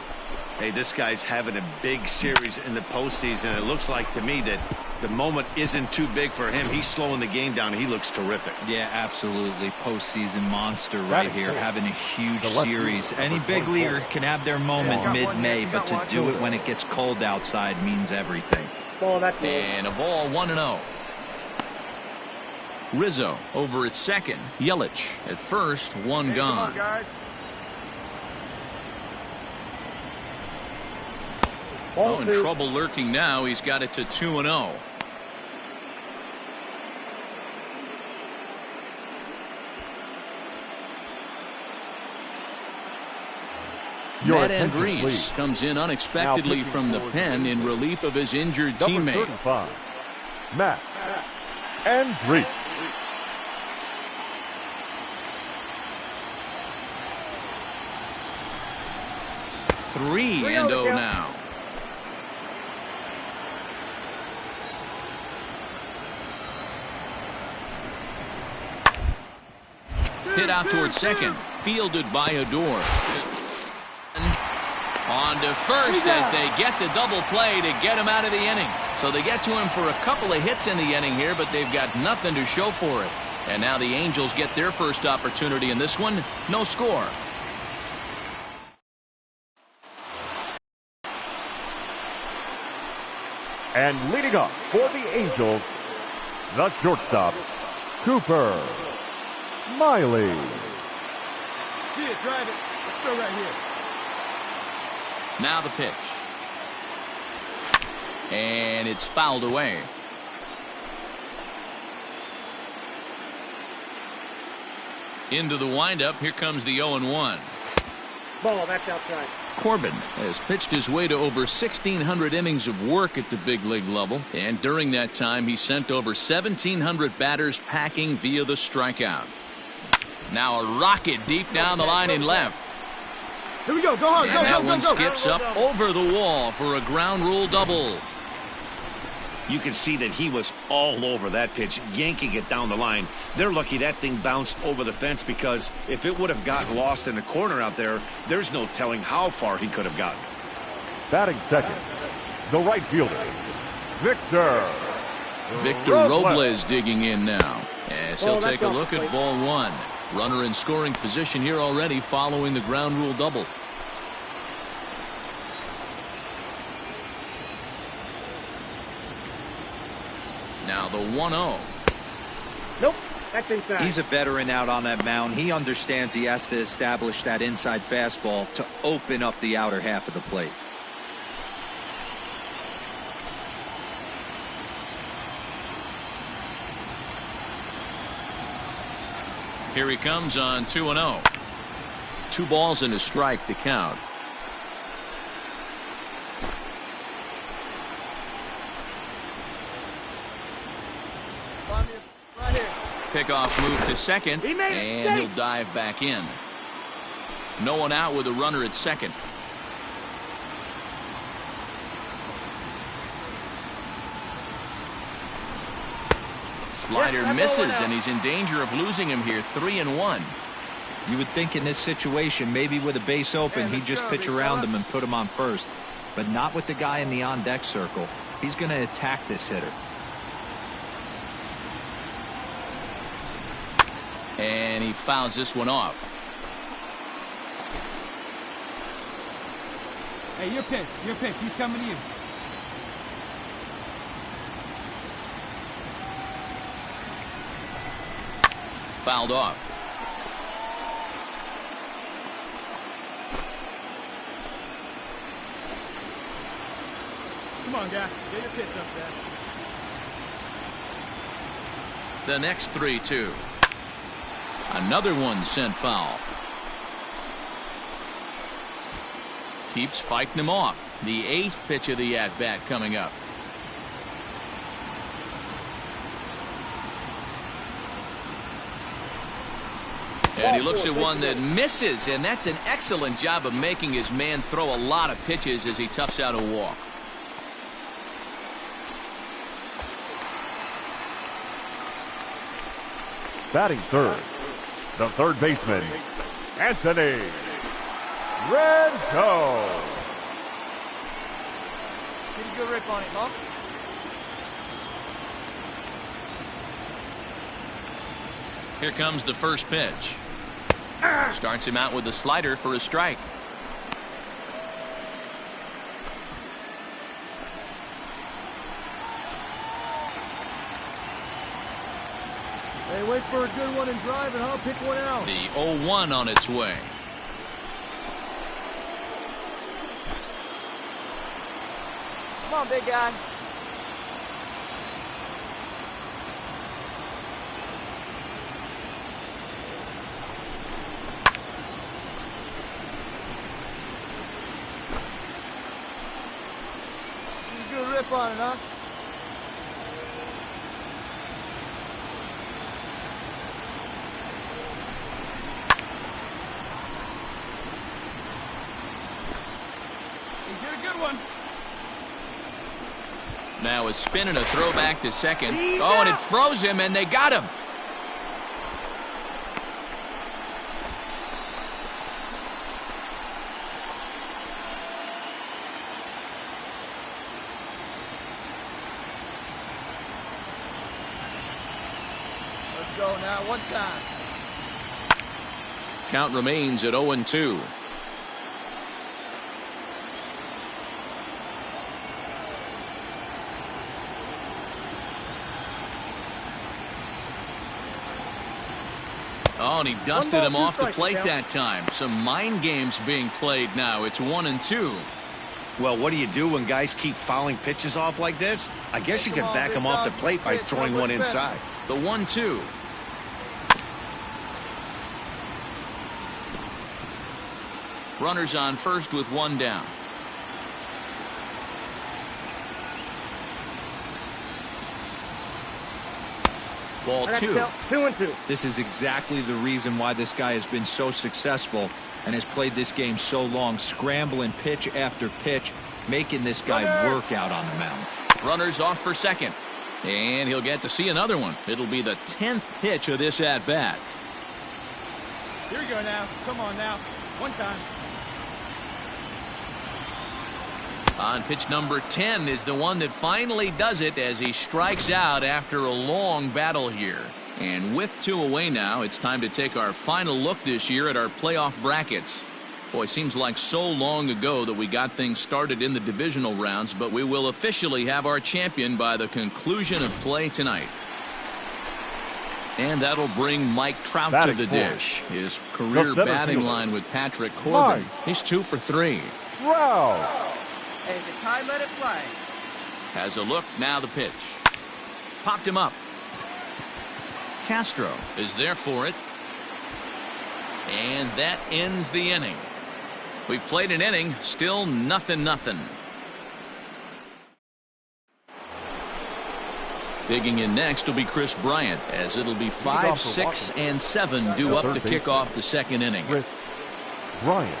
Hey, this guy's having a big series in the postseason. It looks like to me that the moment isn't too big for him. He's slowing the game down. He looks terrific. Yeah, absolutely. Postseason monster right here, having a huge series. Any big leaguer can have their moment mid-May, but to do it when it gets cold outside means everything. And a ball, 1-0. Rizzo over at second. Yelich at first, 1 gone. Come on, guys. Oh, in trouble lurking now. He's got it to 2-0. Matt Andrees comes in unexpectedly from the pen in relief of his injured teammate. 35, Matt Andrees. Three and 0 now. Hit out towards second. Fielded by Odor. On to first as they get the double play to get him out of the inning. So they get to him for a couple of hits in the inning here, but they've got nothing to show for it. And now the Angels get their first opportunity in this one. No score. And leading up for the Angels, the shortstop, Cooper Miley. See it, drive it. Let's go right here. Now the pitch. And it's fouled away. Into the windup. Here comes the 0-1. Ball, that's outside. Corbin has pitched his way to over 1,600 innings of work at the big league level, and during that time he sent over 1,700 batters packing via the strikeout. Now a rocket deep down the line in left. Here we go. Go hard. And that one skips up over the wall for a ground rule double. You can see that he was all over that pitch, yanking it down the line. They're lucky that thing bounced over the fence, because if it would have gotten lost in the corner out there, there's no telling how far he could have gotten. Batting second, the right fielder, Victor Robles digging in now, as he'll take a look at ball one. Runner in scoring position here already following the ground rule double. Now the 1-0. Nope. That's inside. He's a veteran out on that mound. He understands he has to establish that inside fastball to open up the outer half of the plate. Here he comes on 2-0. 2 balls and a strike to count. Right here. Pickoff move to second, and he'll dive back in. No one out with a runner at second. Slider misses, and he's in danger of losing him here. 3-1. You would think in this situation, maybe with a base open, he'd just pitch around him and put him on first. But not with the guy in the on-deck circle. He's going to attack this hitter. And he fouls this one off. Hey, your pitch. Your pitch. He's coming to you. Fouled off. Come on, guy. Get your pitch up there. The next 3-2. Another one sent foul. Keeps fighting him off. The 8th pitch of the at-bat coming up. And he looks at one that misses, and that's an excellent job of making his man throw a lot of pitches as he toughs out a walk. batting third, the third baseman, Anthony Rento. Get a good rip on it, Mom. Here comes the first pitch. Starts him out with a slider for a strike. Hey, wait for a good one and drive, and I'll pick one out. The 0-1 on its way. Come on, big guy. Good rip on it, huh? You get a good one. Now a spin and a throw back to second. Oh, and it froze him, and they got him. Let's go now, one time. Count remains at 0-2. Oh, and he dusted him off the plate that time. Some mind games being played now. It's 1-2. Well, what do you do when guys keep fouling pitches off like this? I guess you could back them off the plate by throwing one inside. The 1-2. Runners on first with one down. Ball 2. 2-2. This is exactly the reason why this guy has been so successful and has played this game so long, scrambling pitch after pitch, making this guy work out on the mound. Runners off for second. And he'll get to see another one. It'll be the 10th pitch of this at-bat. Here we go now. Come on now. One time. On pitch number 10 is the one that finally does it as he strikes out after a long battle here. And with 2 away now, it's time to take our final look this year at our playoff brackets. Boy, seems like so long ago that we got things started in the divisional rounds, but we will officially have our champion by the conclusion of play tonight. And that'll bring Mike Trout to the dish. His career batting line with Patrick Corbin. He's 2 for 3. Wow. Hey, if it's high, let it fly. Has a look, now the pitch. Popped him up. Castro is there for it. And that ends the inning. We've played an inning, still 0-0. Digging in next will be Chris Bryant, as it'll be 5, 6, and 7 due up to kick off the second inning. Chris Bryant.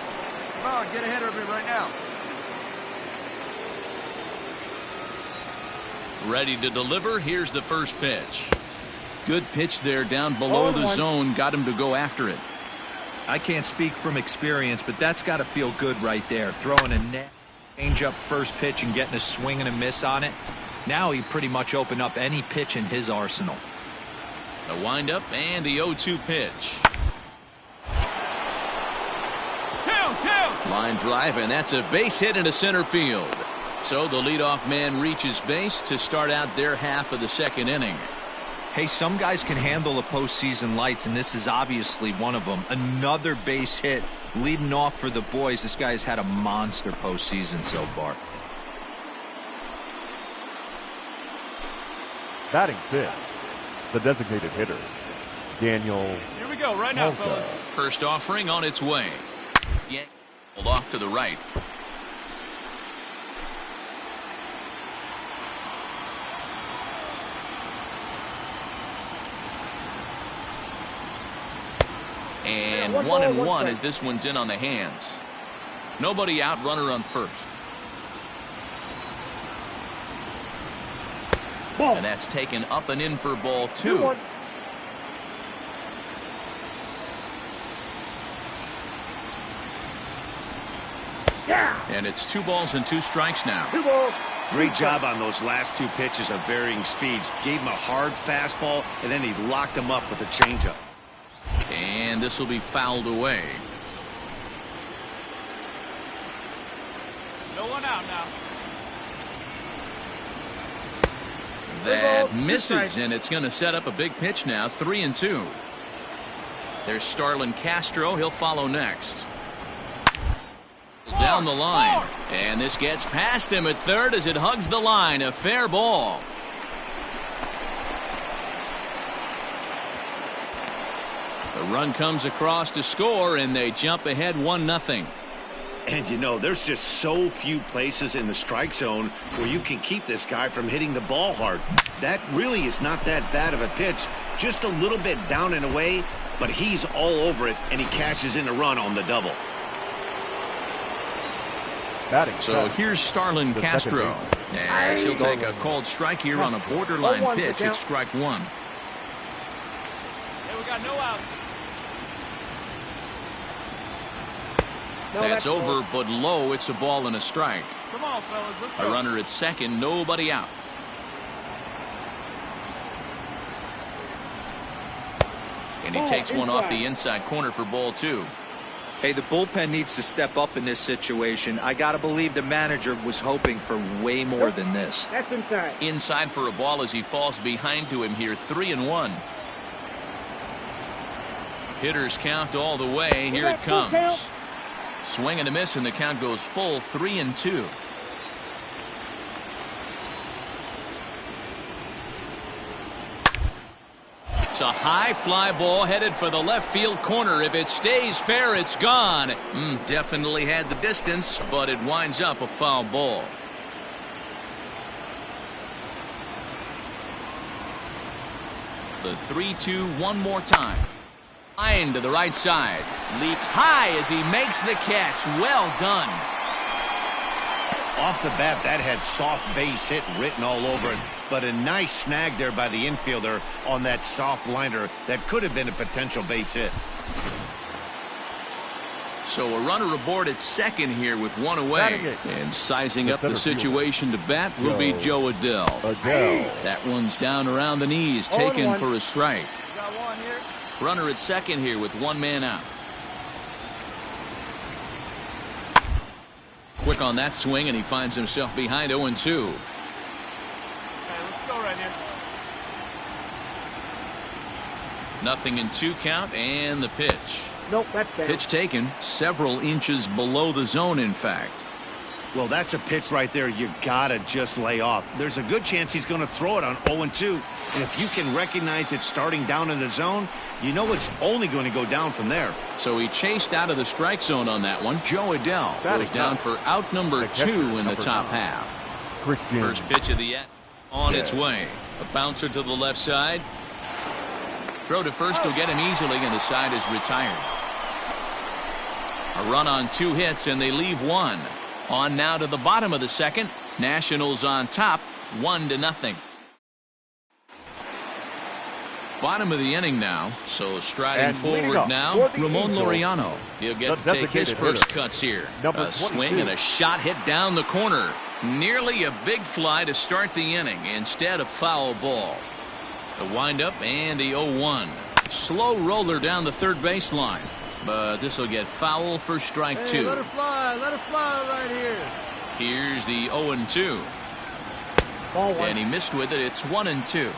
Come on, get ahead of me right now. Ready to deliver. Here's the first pitch. Good pitch there down below the zone. Got him to go after it. I can't speak from experience, but that's got to feel good right there. Throwing a net change up first pitch and getting a swing and a miss on it. Now he pretty much opened up any pitch in his arsenal. The windup and the 0-2 pitch. 2-2. Line drive, and that's a base hit into center field. So the leadoff man reaches base to start out their half of the second inning. Hey, some guys can handle the postseason lights, and this is obviously one of them. Another base hit leading off for the boys. This guy's had a monster postseason so far. Batting fifth, the designated hitter, Daniel. Here we go right now, Malka. fellas. First offering on its way. Yankled off to the right. And 1-1 as this one's in on the hands. Nobody out, runner on first. And that's taken up and in for ball 2. And it's 2 balls and 2 strikes now. Great job on those last 2 pitches of varying speeds. Gave him a hard fastball, and then he locked him up with a changeup. And this will be fouled away. No one out now. That misses, and it's going to set up a big pitch now. 3-2. There's Starlin Castro. He'll follow next. Down the line. And this gets past him at third as it hugs the line. A fair ball. The run comes across to score, and they jump ahead 1-0. And you know, there's just so few places in the strike zone where you can keep this guy from hitting the ball hard. That really is not that bad of a pitch. Just a little bit down and away, but he's all over it, and he cashes in a run on the double. So here's Starlin Castro. As he'll take a called strike here on a borderline pitch at strike 1. Hey, we got no outs. That's over, but low. It's a ball and a strike. Come on, fellas, let's A go. runner at second, nobody out. And he takes one off the inside corner for ball 2. Hey, the bullpen needs to step up in this situation. I got to believe the manager was hoping for way more than this. That's inside. Inside for a ball as he falls behind to him here. 3-1. Hitters count all the way. Here it comes. Swing and a miss, and the count goes full. 3-2. It's a high fly ball headed for the left field corner. If it stays fair, it's gone. Definitely had the distance, but it winds up a foul ball. The 3-2 one more time. Line to the right side. Leaps high as he makes the catch. Well done. Off the bat, that had soft base hit written all over it, but a nice snag there by the infielder on that soft liner that could have been a potential base hit. So a runner aboard at second here with one away. And sizing up the situation to bat will be Joe Adell. That one's down around the knees, taken for a strike. Got one here. Runner at second here with one man out. Quick on that swing, and he finds himself behind 0-2. Hey, let's go right here. Nothing in 2 count, and the pitch. Nope, that's down. Pitch taken several inches below the zone, in fact. Well, that's a pitch right there you gotta just lay off. There's a good chance he's going to throw it on 0-2, and if you can recognize it starting down in the zone, you know it's only going to go down from there. So he chased out of the strike zone on that one. Joe Adell goes down for out number 2 in the top half. First pitch of the on its way. A bouncer to the left side. Throw to first will get him easily, and the side is retired. A run on 2 hits, and they leave 1. On now to the bottom of the second. Nationals on top, 1-0. Bottom of the inning now, so striding forward now, Ramon Laureano. He'll get to take his first cuts here. A swing and a shot hit down the corner. Nearly a big fly to start the inning, instead of foul ball. The windup and the 0-1. Slow roller down the third baseline. But this will get foul for strike 2. Let it fly right here. Here's the 0-2. And he missed with it. It's 1-2.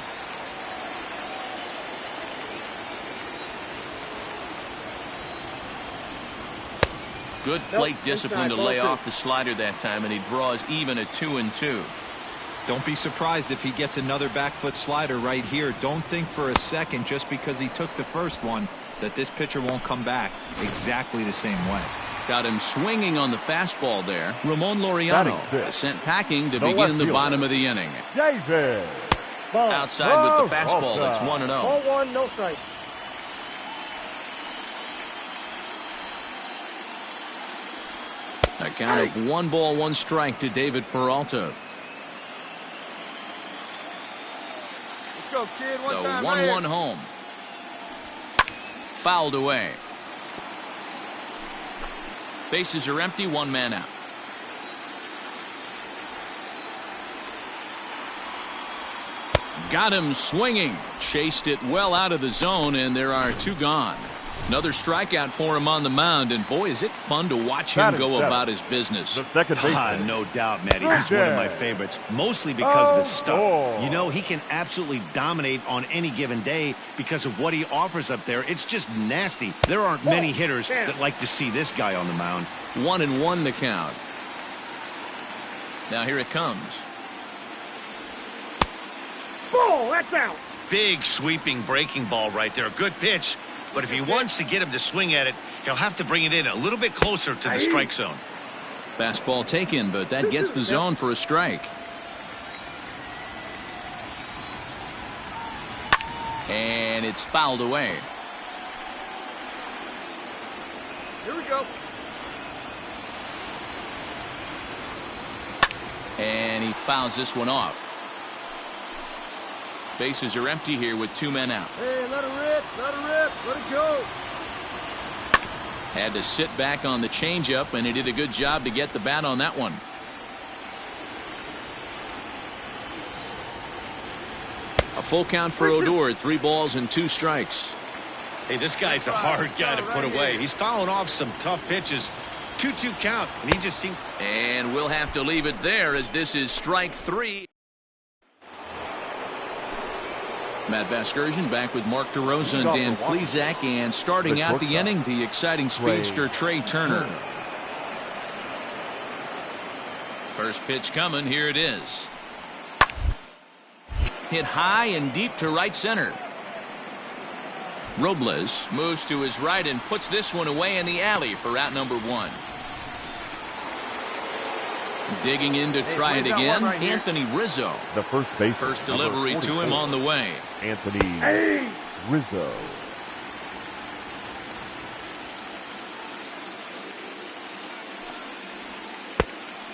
Good plate discipline to lay off the slider that time, and he draws even at 2-2. Don't be surprised if he gets another back foot slider right here. Don't think for a second, just because he took the first one, that this pitcher won't come back exactly the same way. Got him swinging on the fastball there. Ramon Laureano sent packing to begin the bottom of the inning. Outside with the fastball. That's 1-0. 0-1, no strike. A count of 1 ball, 1 strike to David Peralta. Let's go, kid. One The time. 1-1 home. Fouled away. Bases are empty, 1 man out. Got him swinging. Chased it well out of the zone, and there are 2 gone. Another strikeout for him on the mound, and boy, is it fun to watch him go about his business. No doubt, Matty. He's one of my favorites, mostly because of his stuff. You know, he can absolutely dominate on any given day because of what he offers up there. It's just nasty. There aren't many hitters that like to see this guy on the mound. 1-1 the count. Now here it comes. Ball, that's out. Big sweeping breaking ball right there. Good pitch. But if he wants to get him to swing at it, he'll have to bring it in a little bit closer to the strike zone. Fastball taken, but that gets the zone for a strike. And it's fouled away. Here we go. And he fouls this one off. Bases are empty here with 2 men out. Hey, let it rip, let it go. Had to sit back on the changeup, and he did a good job to get the bat on that one. A full count for Odor, 3 balls and 2 strikes. Hey, this guy's a hard guy to put away. He's fouling off some tough pitches. 2-2 count, and he just seems... And we'll have to leave it there, as this is strike 3. Matt Vasgersian back with Mark DeRosa and Dan Plesac, and starting out the inning, the exciting speedster Trey Turner. First pitch coming, here it is. Hit high and deep to right center. Robles moves to his right and puts this one away in the alley for out number 1. Digging in to try it again, Anthony Rizzo. The first base. First delivery to him on the way. Anthony Rizzo.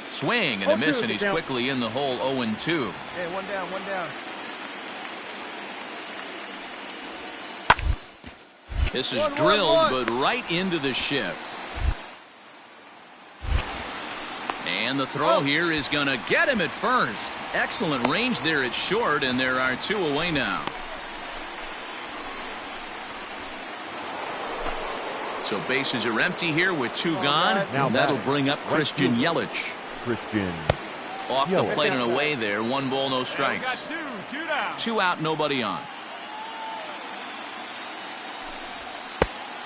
Swing and a miss, and he's quickly in the hole 0-2. Hey, one down, one down. This is drilled, but right into the shift. And the throw here is going to get him at first. Excellent range there at short, and there are 2 away now. So bases are empty here with 2 gone. Now that'll bring up Christian Yelich. Off the plate and away there. 1 ball, no strikes. 2 out, nobody on.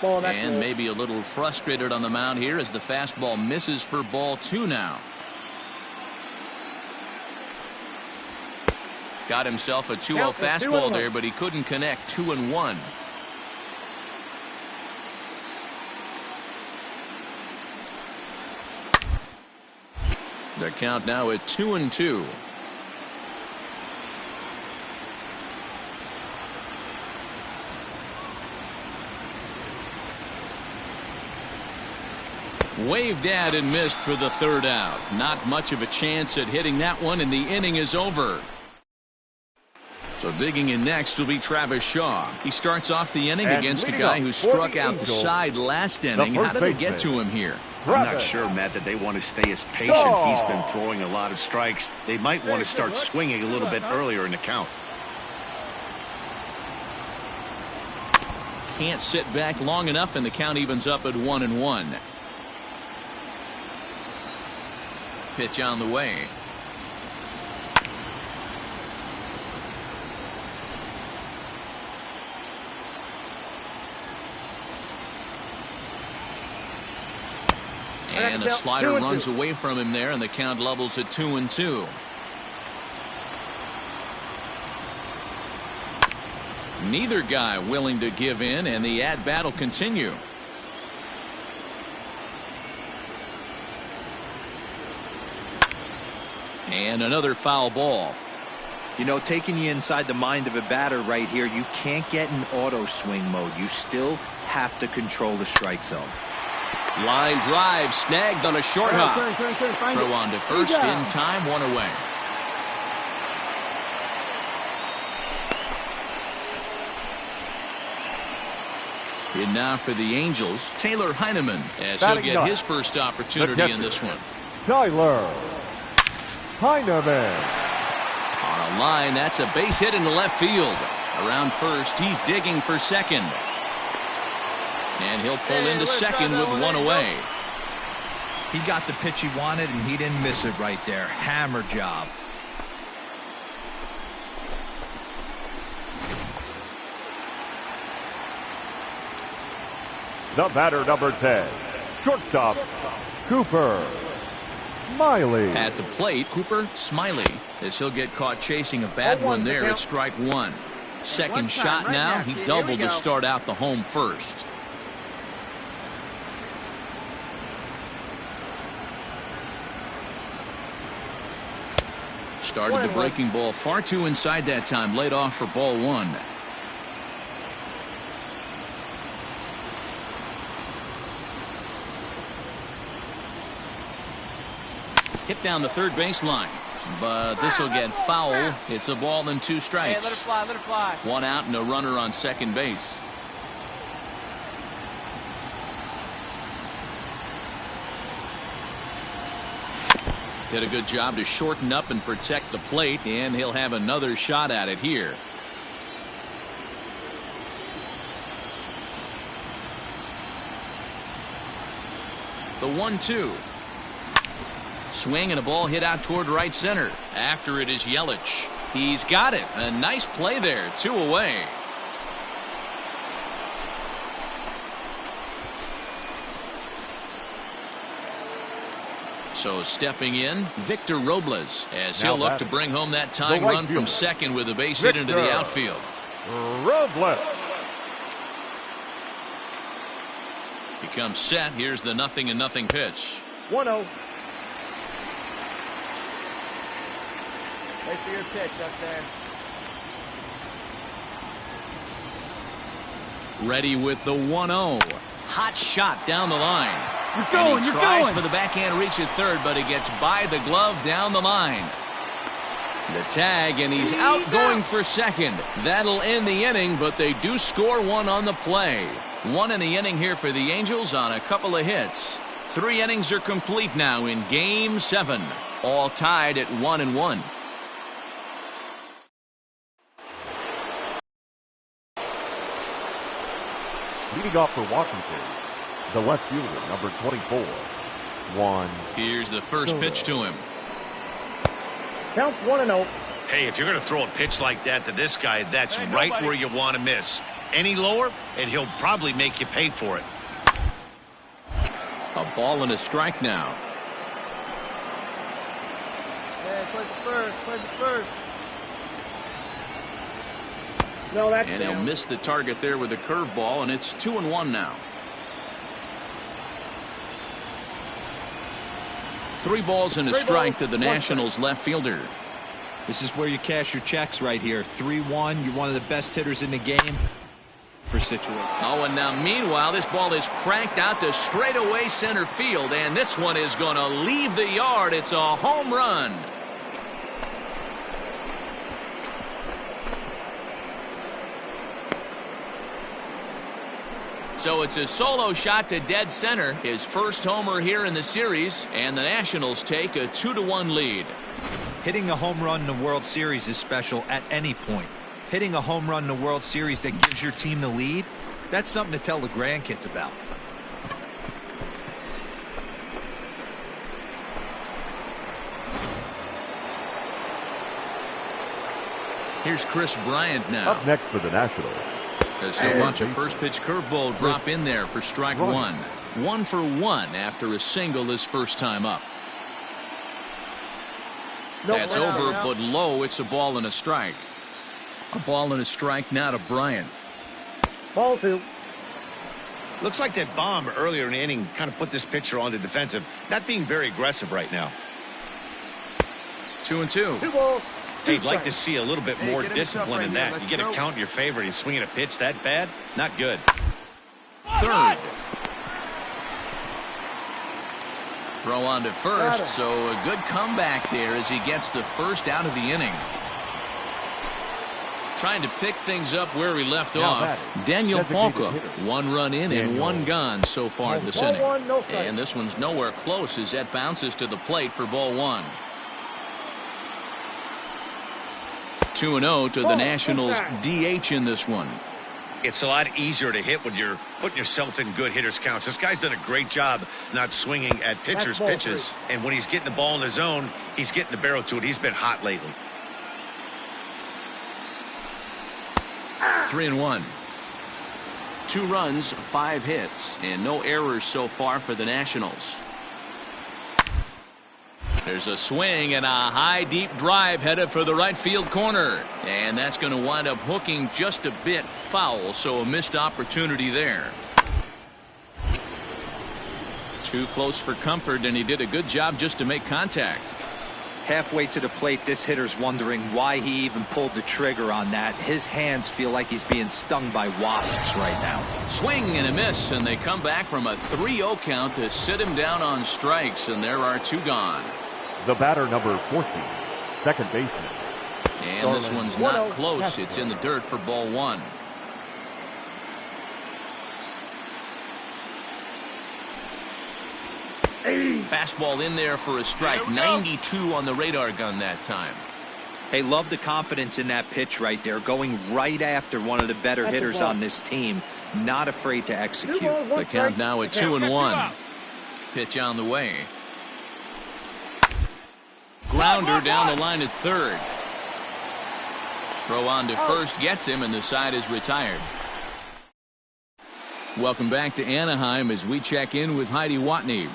And maybe a little frustrated on the mound here as the fastball misses for ball 2 now. Got himself a 2-0 fastball there, but he couldn't connect. 2-1. The count now at 2-2. Waved at and missed for the 3rd out. Not much of a chance at hitting that one, and the inning is over. So digging in next will be Travis Shaw. He starts off the inning against a guy who struck out the side last inning. How did they get to him here? I'm not sure, Matt, that they want to stay as patient. He's been throwing a lot of strikes. They might want to start swinging a little bit earlier in the count. Can't sit back long enough, and the count evens up at 1-1. Pitch on the way. And a slider runs away from him there, and the count levels at 2-2. Neither guy willing to give in, and the at-bat will continue. And another foul ball. You know, taking you inside the mind of a batter right here, you can't get in auto swing mode. You still have to control the strike zone. Line drive snagged on a short hop. Throw on to first in time, 1 away. In now for the Angels, Taylor Heineman, as he'll get his first opportunity in this one. Tyler Heineman. On a line, that's a base hit into left field. Around first, he's digging for second. And he'll pull into second with 1 away. He got the pitch he wanted, and he didn't miss it right there. Hammer job. The batter, number 10, shortstop, Cooper Smiley. At the plate, Cooper Smiley, as he'll get caught chasing a bad one there at strike 1. Second shot now. He doubled to start out the home first. Started the breaking ball far too inside that time. Laid off for ball 1. Hit down the third baseline, but this will get foul. It's a ball and 2 strikes. Hey, let it fly, let it fly. 1 out and a runner on second base. Did a good job to shorten up and protect the plate, and he'll have another shot at it here. The 1-2. Swing and a ball hit out toward right center. After it is Yelich. He's got it. A nice play there. 2 away. So stepping in, Victor Robles, as he'll look to bring home that tying run from second with a base hit into the outfield. Robles. He comes set. Here's the 0-0 pitch. 1-0. Wait for your pitch up there. Ready with the 1-0. Hot shot down the line. You're going, and he tries for the backhand reach at third, but it gets by the glove down the line. The tag, and he's out going for second. That'll end the inning, but they do score one on the play. One in the inning here for the Angels on a couple of hits. 3 innings are complete now in Game 7. All tied at 1-1. Leading off for Washington, the left fielder, number 24, Juan. Here's the first pitch to him. Count 1-0. Hey, if you're going to throw a pitch like that to this guy, that's right where you want to miss. Any lower, and he'll probably make you pay for it. A ball and a strike now. Hey, play the first. Play the first. No, that's And he'll miss the target there with a curveball, and it's 2-1 now. 3 balls and a strike to the Nationals left fielder. This is where you cash your checks right here. 3-1. You're one of the best hitters in the game for situation. Oh, and now meanwhile, this ball is cranked out to straightaway center field, and this one is going to leave the yard. It's a home run. So it's a solo shot to dead center, his first homer here in the series, and the Nationals take a 2-1 lead. Hitting a home run in the World Series is special at any point. Hitting a home run in the World Series that gives your team the lead, that's something to tell the grandkids about. Here's Chris Bryant now. Up next for the Nationals. As he'll watch a first pitch curveball drop in there for strike one. 1 for 1 after a single his first time up. That's over, but low. It's a ball and a strike. A ball and a strike now to Bryant. Ball 2. Looks like that bomb earlier in the inning kind of put this pitcher on the defensive, not being very aggressive right now. 2-2. 2 balls. Hey, you'd like to see a little bit more get him yourself discipline right in here. that. Let's You get a go. count in your favor and he's swinging a pitch that bad? Not good. Third. Throw on to first, so a good comeback there as he gets the first out of the inning. Trying to pick things up where he left off. Daniel Palka, 1 run in and 1 gone so far this inning. And this one's nowhere close as that bounces to the plate for ball 1. 2-0 to the Nationals DH in this one. It's a lot easier to hit when you're putting yourself in good hitters counts. This guy's done a great job not swinging at pitchers' pitches. And when he's getting the ball in his zone, he's getting the barrel to it. He's been hot lately. 3-1. 2 runs, 5 hits, and no errors so far for the Nationals. There's a swing and a high deep drive headed for the right field corner. And that's going to wind up hooking just a bit foul, so a missed opportunity there. Too close for comfort, and he did a good job just to make contact. Halfway to the plate, this hitter's wondering why he even pulled the trigger on that. His hands feel like he's being stung by wasps right now. Swing and a miss, and they come back from a 3-0 count to sit him down on strikes, and there are 2 gone. The batter, number 14, second baseman. And this one's not close. It's in the dirt for ball 1. Fastball in there for a strike. 92 on the radar gun that time. Hey, love the confidence in that pitch right there. Going right after one of the better hitters on this team. Not afraid to execute. The count now at 2-1. Pitch on the way. Grounder down the line at third. Throw on to first gets him, and the side is retired. Welcome back to Anaheim as we check in with Heidi Watney.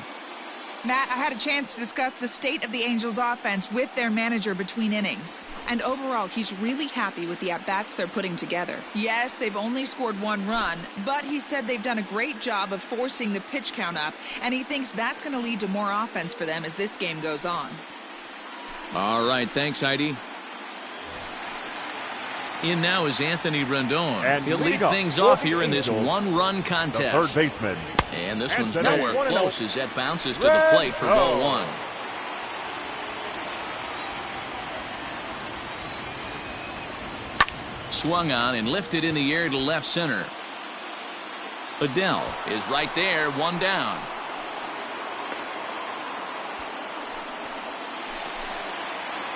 Matt, I had a chance to discuss the state of the Angels offense with their manager between innings. And overall, he's really happy with the at-bats they're putting together. Yes, they've only scored 1 run, but he said they've done a great job of forcing the pitch count up, and he thinks that's going to lead to more offense for them as this game goes on. All right, thanks, Heidi. In now is Anthony Rendon. And he'll lead things off here in this one-run contest. The third baseman. And this one's nowhere close as that bounces to the plate for ball 1. Swung on and lifted in the air to left center. Adele is right there, 1 down.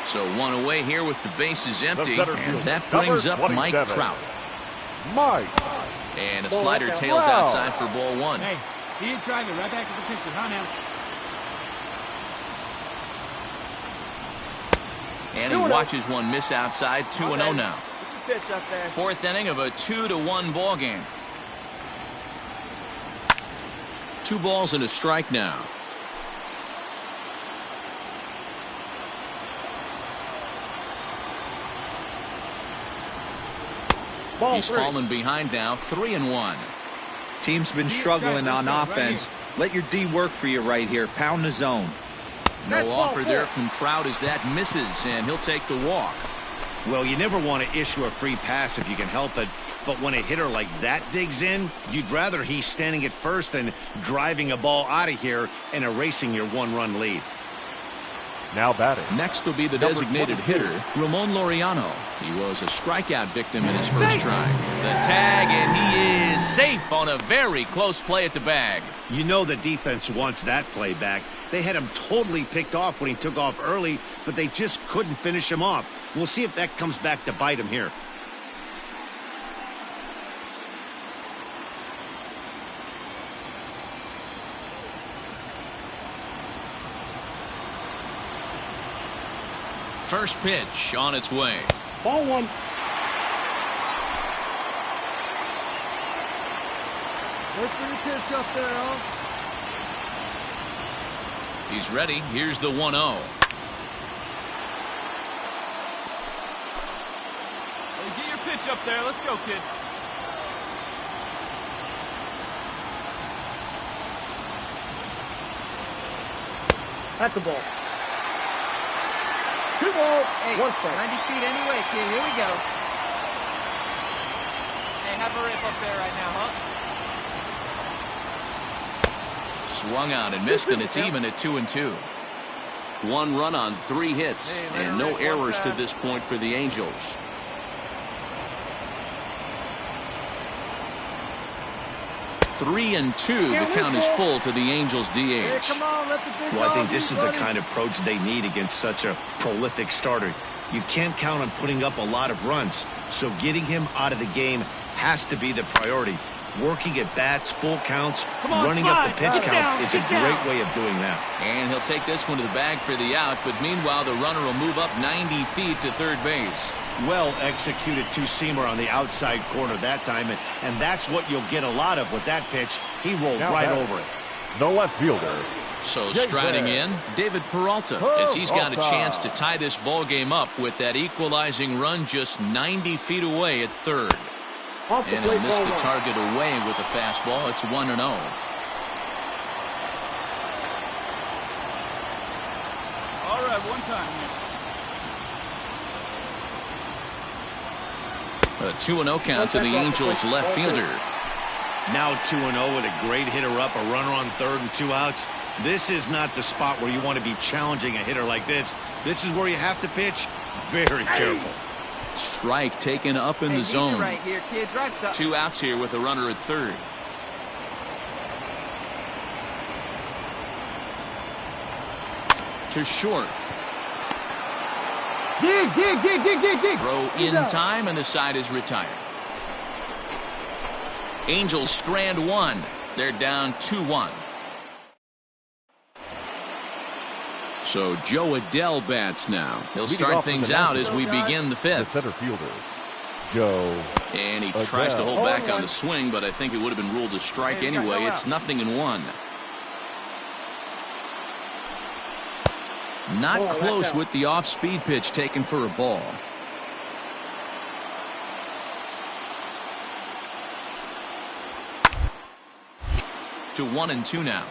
So 1 away here with the bases empty, and that brings up Mike Trout. And a slider tails outside for ball 1. Hey, see you driving right back to the picture, huh, now? And he watches one miss outside, 2-0 now. Get your pitch up there. 4th inning of a 2-1 ball game. 2 balls and a strike now. He's fallen behind now, 3-1. Team's been struggling on offense. Let your D work for you right here. Pound the zone. No offer there from Trout as that misses, and he'll take the walk. Well, you never want to issue a free pass if you can help it, but when a hitter like that digs in, you'd rather he's standing at first than driving a ball out of here and erasing your 1-run lead. Now batting. Next will be the designated hitter, Ramon Laureano. He was a strikeout victim in his first try. The tag, and he is safe on a very close play at the bag. You know the defense wants that play back. They had him totally picked off when he took off early, but they just couldn't finish him off. We'll see if that comes back to bite him here. First pitch on its way. Ball 1. Wait for your pitch up there, huh? He's ready. Here's the 1-0. Hey, get your pitch up there. Let's go, kid. At the ball. 2 balls, Hey, 1 strike. 90 feet anyway, kid. Here we go. Hey, have a rip up there right now, huh? Swung on and missed, and it's even at 2-2. 1 run on 3 hits, and no errors to this point for the Angels. Three and 2. The count is full to the Angels DH. Hey, come on, let the big Well, I think dog this eat, is the buddy. kind of approach they need against such a prolific starter. You can't count on putting up a lot of runs, so getting him out of the game has to be the priority. Working at bats, full counts, running up the pitch count is a great way of doing that. And he'll take this one to the bag for the out, but meanwhile the runner will move up 90 feet to third base. Well executed 2-seamer on the outside corner that time, and that's what you'll get a lot of with that pitch. He rolled right over it. The left fielder. So striding in, David Peralta, as he's got a chance to tie this ball game up with that equalizing run just 90 feet away at third. And he'll miss the target away with the fastball. It's 1-0. All right, one time here. A 2-0 count to the Angels left fielder. Now 2-0 with a great hitter up, a runner on third and 2 outs. This is not the spot where you want to be challenging a hitter like this. This is where you have to pitch very careful. Strike taken up in the zone. Right here, kid. Drive something. 2 outs here with a runner at third. To short. Dig. Throw in time, and the side is retired. Angels strand 1. They're down 2-1. So Joe Adele bats now. He'll start things out as we begin the The 5th. center fielder, Joe. And he tries to hold back on the swing, but I think it would have been ruled a strike anyway. It's 0-1. Not close with the off-speed pitch taken for a ball. To 1-2 now.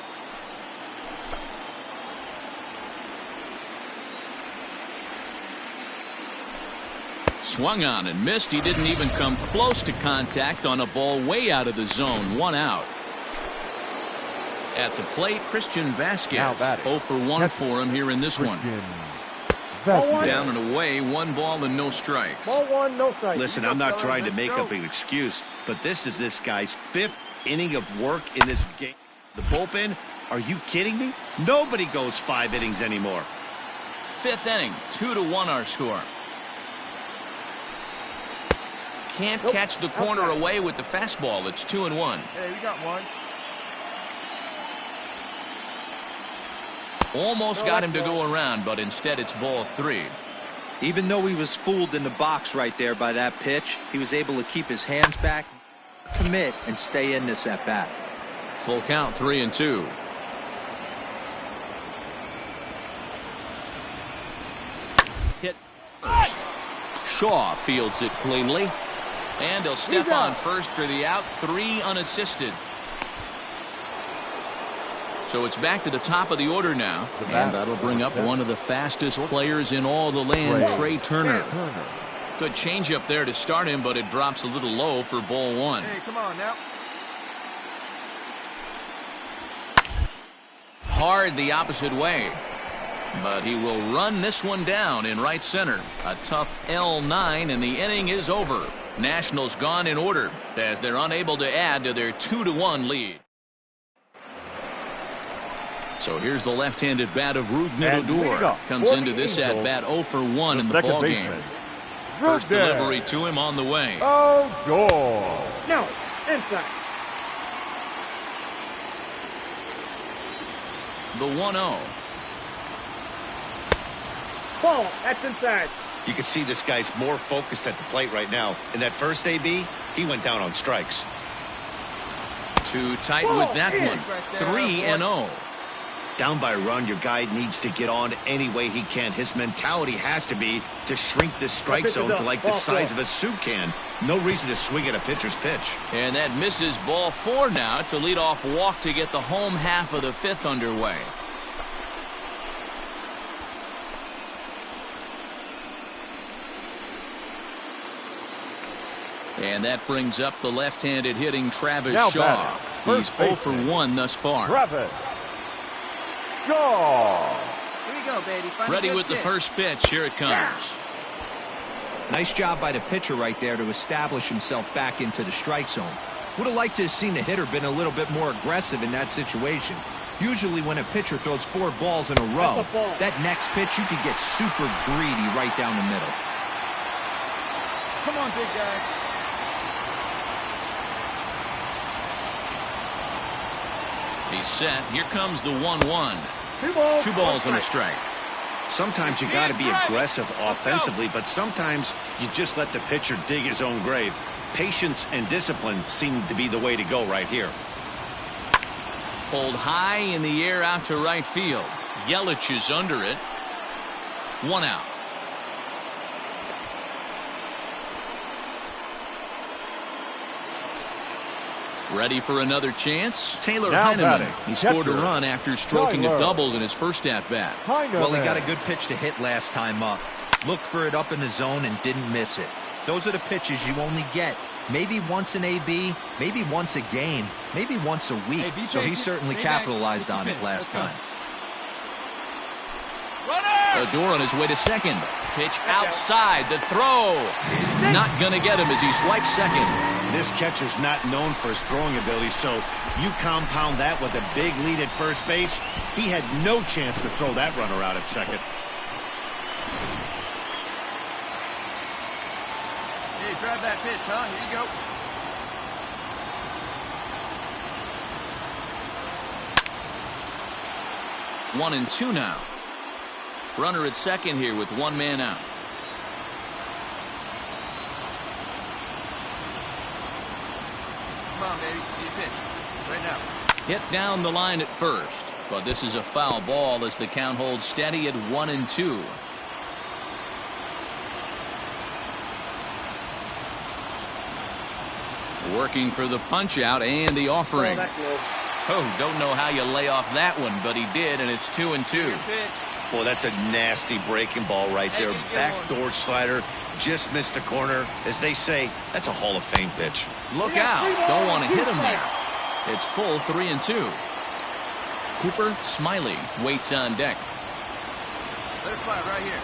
Swung on and missed. He didn't even come close to contact on a ball way out of the zone. 1 out. At the plate, Christian Vasquez. 0 for 1 for him here in this one. Down and away, 1 ball and no strikes. Ball 1, no strikes. Listen, I'm not trying to make up an excuse, but this is this guy's 5th inning of work in this game. The bullpen, are you kidding me? Nobody goes 5 innings anymore. 5th inning, 2-1 our score. Can't catch the corner away with the fastball. It's 2-1. Hey, we got one. Almost got him to go around, but instead it's ball 3. Even though he was fooled in the box right there by that pitch, he was able to keep his hands back, commit, and stay in this at bat. Full count, 3-2. Hit first. Shaw fields it cleanly. And he'll step on first for the out. 3 unassisted. So it's back to the top of the order now. And that'll bring up one of the fastest players in all the land, Trey Turner. Good changeup there to start him, but it drops a little low for ball 1. Hey, come on now. Hard the opposite way. But he will run this one down in right center. A tough L9, and the inning is over. Nationals gone in order as they're unable to add to their 2-1 lead. So here's the left-handed bat of Rougned Odor. Comes into this at bat 0 for 1 in the ball game. First delivery to him on the way. Odor. No, inside. The 1-0. Ball, that's inside. You can see this guy's more focused at the plate right now. In that first AB, he went down on strikes. Too tight with that one. 3-0. Down by a run, your guy needs to get on any way he can. His mentality has to be to shrink this strike zone to like the size of a soup can. No reason to swing at a pitcher's pitch. And that misses ball 4 now. It's a leadoff walk to get the home half of the 5th underway. And that brings up the left-handed hitting Travis Shaw. He's 0 for 1 thus far. Travis Shaw. Here we go, baby. Ready with the first pitch. Here it comes. Nice job by the pitcher right there to establish himself back into the strike zone. Would have liked to have seen the hitter been a little bit more aggressive in that situation. Usually when a pitcher throws 4 balls in a row, that next pitch you could get super greedy right down the middle. Come on, big guy. He's set. Here comes the 1-1. 2 balls and a strike. Sometimes you got to be aggressive offensively, but sometimes you just let the pitcher dig his own grave. Patience and discipline seem to be the way to go right here. Pulled high in the air out to right field. Yelich is under it. 1 out. Ready for another chance? Taylor Heineman. He scored a run after stroking a double in his first at-bat. Well, he got a good pitch to hit last time up. Looked for it up in the zone and didn't miss it. Those are the pitches you only get maybe once an AB, maybe once a game, maybe once a week. So he certainly capitalized on it last time. Odor on his way to second. Pitch outside. The throw. Not going to get him as he swipes second. This catcher's not known for his throwing ability, so you compound that with a big lead at first base. He had no chance to throw that runner out at second. Hey, grab that pitch, huh? Here you go. 1-2 now. Runner at second here with 1 man out. Come on, baby. Need a pitch. Right now. Hit down the line at first. But this is a foul ball as the count holds steady at 1-2. Working for the punch out and the offering. Oh, don't know how you lay off that one, but he did, and it's 2-2. Boy, that's a nasty breaking ball right there. Backdoor slider, just missed the corner. As they say, that's a Hall of Fame pitch. Look out. Don't want to hit him there. It's full 3-2. Cooper Smiley waits on deck. Let it fly right here.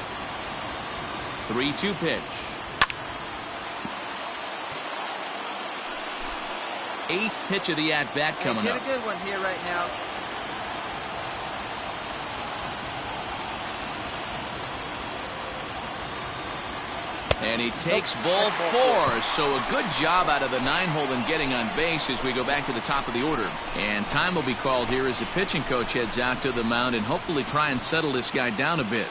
3-2 pitch. 8th pitch of the at-bat coming up. Get a good one here right now. And he takes ball 4. So a good job out of the 9-hole in getting on base as we go back to the top of the order. And time will be called here as the pitching coach heads out to the mound and hopefully try and settle this guy down a bit.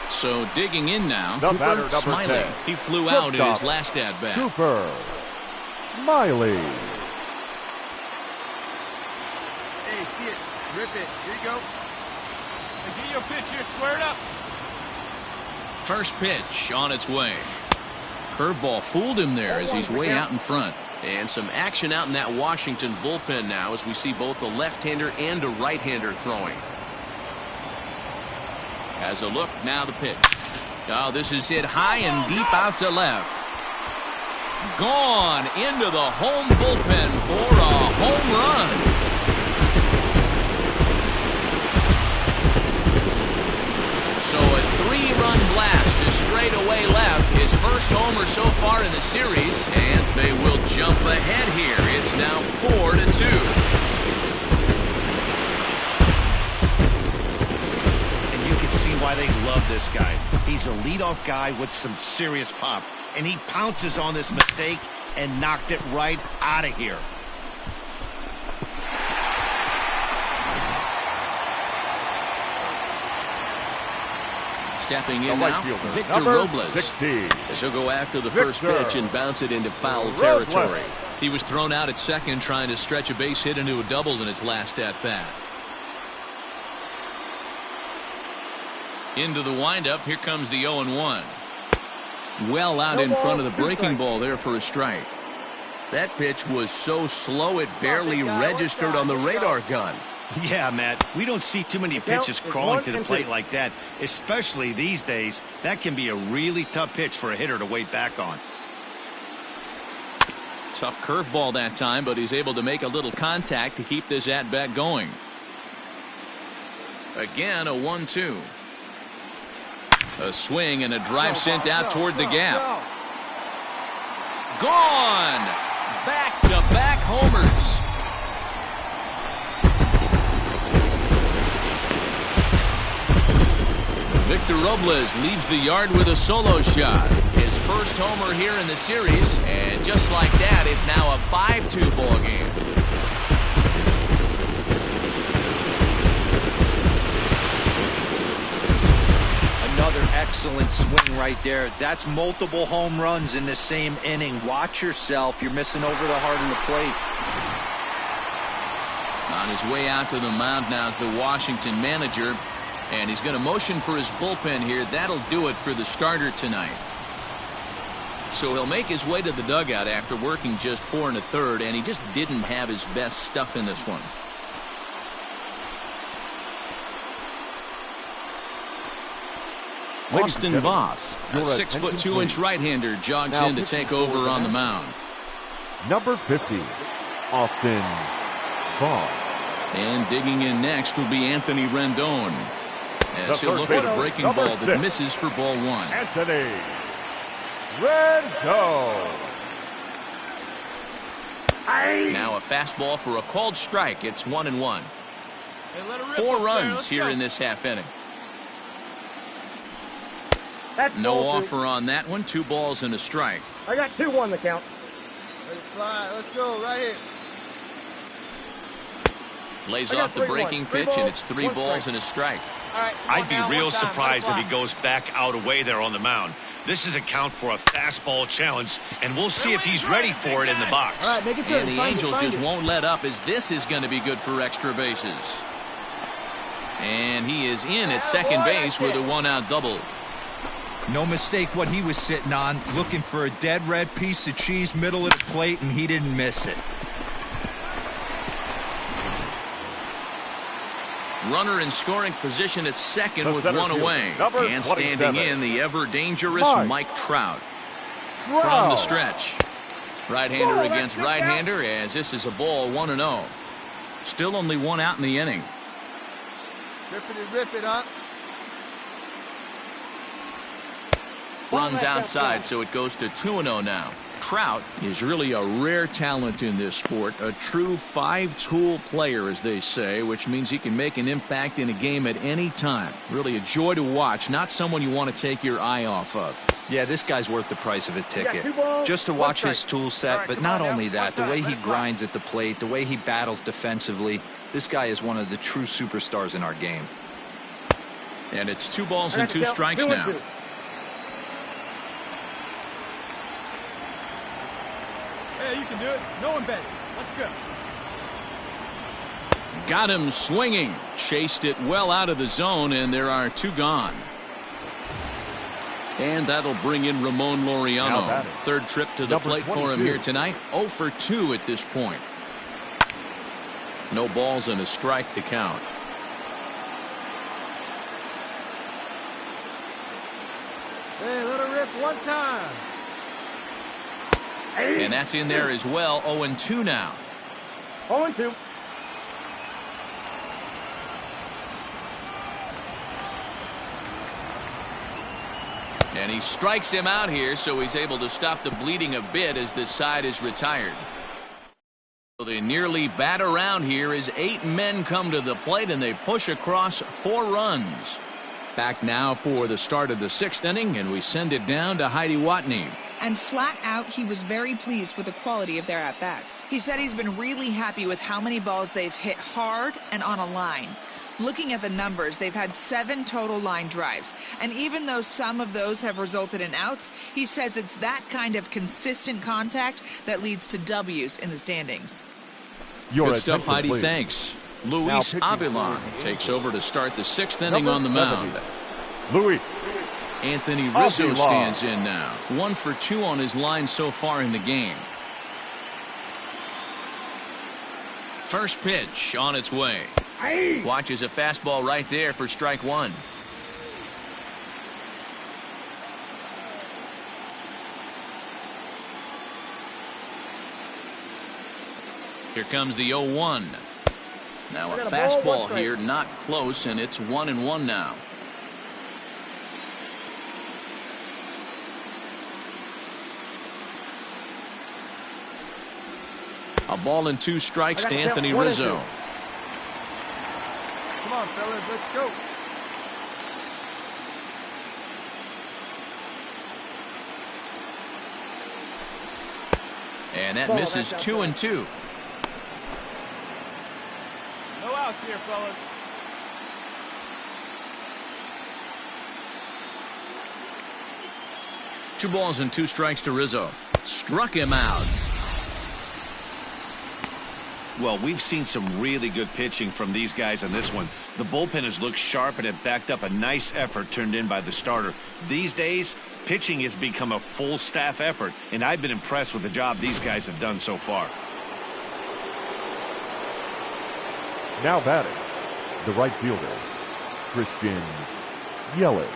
So digging in now, Cooper Smiley. 10. He flew out in his last at-bat. Cooper Smiley. Hey, see it. Rip it. Here you go. Hey, get your pitch here. Square it up. First pitch on its way. Curveball fooled him there as he's way out in front. And some action out in that Washington bullpen now as we see both a left-hander and a right-hander throwing. Has a look, now the pitch. Oh, this is hit high and deep out to left. Gone into the home bullpen for a home run. So a 3-run blast to straightaway left. His first homer so far in the series, and they will jump ahead here. It's now 4-2. Why they love this guy. He's a leadoff guy with some serious pop, and he pounces on this mistake and knocked it right out of here. Stepping in now, Victor Robles. 16. As he'll go after the first pitch and bounce it into foul territory. He was thrown out at second trying to stretch a base hit into a double in his last at-bat. Into the windup, here comes the 0-1. Well out in front of the breaking ball there for a strike. That pitch was so slow it barely registered on the radar gun. Yeah, Matt, we don't see too many pitches crawling to the plate like that, especially these days. That can be a really tough pitch for a hitter to wait back on. Tough curveball that time, but he's able to make a little contact to keep this at-bat going. Again, a 1-2. A swing and a drive sent out toward the gap. Gone! Back-to-back homers. Victor Robles leaves the yard with a solo shot. His first homer here in the series, and just like that, it's now a 5-2 ball game. Another excellent swing right there. That's multiple home runs in the same inning. Watch yourself. You're missing over the heart of the plate. On his way out to the mound now is the Washington manager, and he's going to motion for his bullpen here. That'll do it for the starter tonight. So he'll make his way to the dugout after working just 4 1/3, and he just didn't have his best stuff in this one. Winston Voss, a 6'2" right-hander, jogs in to take over on the mound. Number 50, Austin Voss. And digging in next will be Anthony Rendon, as he'll look at a breaking ball that misses for ball 1. Anthony Rendon. Now a fastball for a called strike. It's 1-1. Hey, 4 runs here in this half inning. No offer on that one. 2 balls and a strike. I got 2-1 the count. Let it fly. Let's go right here. Lays off the breaking pitch, and it's 3 balls and a strike. All right, I'd be real surprised if he goes back out away there on the mound. This is a count for a fastball challenge, and we'll see if he's ready for it in the box. All right, make it turn. And the Angels just won't let up, as this is going to be good for extra bases. And he is in at second base with a one-out double. No mistake what he was sitting on, looking for a dead red piece of cheese middle of the plate, and he didn't miss it. Runner in scoring position at second The with center one fielder, away. number And 27. standing in, the ever-dangerous Mike Trout. Trout. From the stretch. Right-hander against right-hander, as this is a ball 1-0. Still only one out in the inning. Rip it and rip it up. Runs outside, so it goes to 2-0 now. Trout is really a rare talent in this sport, a true five-tool player, as they say, which means he can make an impact in a game at any time. Really a joy to watch, not someone you want to take your eye off of. Yeah, this guy's worth the price of a ticket. Just to watch his tool set, but not only that, the way he grinds at the plate, the way he battles defensively, this guy is one of the true superstars in our game. And it's 2 balls and 2 strikes now. Hey, you can do it. No one bet. Let's go. Got him swinging. Chased it well out of the zone, and there are 2 gone. And that'll bring in Ramon Laureano. Third trip to the plate for him here tonight. 0 for 2 at this point. No balls and a strike to count. Hey, let her rip one time. And that's in there as well. 0-2 now. 0-2. And he strikes him out here, so he's able to stop the bleeding a bit as this side is retired. So they nearly bat around here as 8 men come to the plate, and they push across 4 runs. Back now for the start of the 6th inning, and we send it down to Heidi Watney. And flat out, he was very pleased with the quality of their at-bats. He said he's been really happy with how many balls they've hit hard and on a line. Looking at the numbers, they've had 7 total line drives. And even though some of those have resulted in outs, he says it's that kind of consistent contact that leads to W's in the standings. Good stuff, Heidi. Thanks. Luis Avilan takes over to start the 6th inning on the mound. Luis. Anthony Rizzo stands in now. 1 for 2 on his line so far in the game. First pitch on its way. Watches a fastball right there for strike 1. Here comes the 0-1. Now a fastball here, not close, and it's 1-1 now. A ball and 2 strikes to Anthony Rizzo. Come on, fellas, let's go. And that misses 2-2. No outs here, fellas. Two balls and 2 strikes to Rizzo. Struck him out. Well, we've seen some really good pitching from these guys on this one. The bullpen has looked sharp, and it backed up a nice effort turned in by the starter. These days, pitching has become a full staff effort, and I've been impressed with the job these guys have done so far. Now batting, the right fielder, Christian Yelich.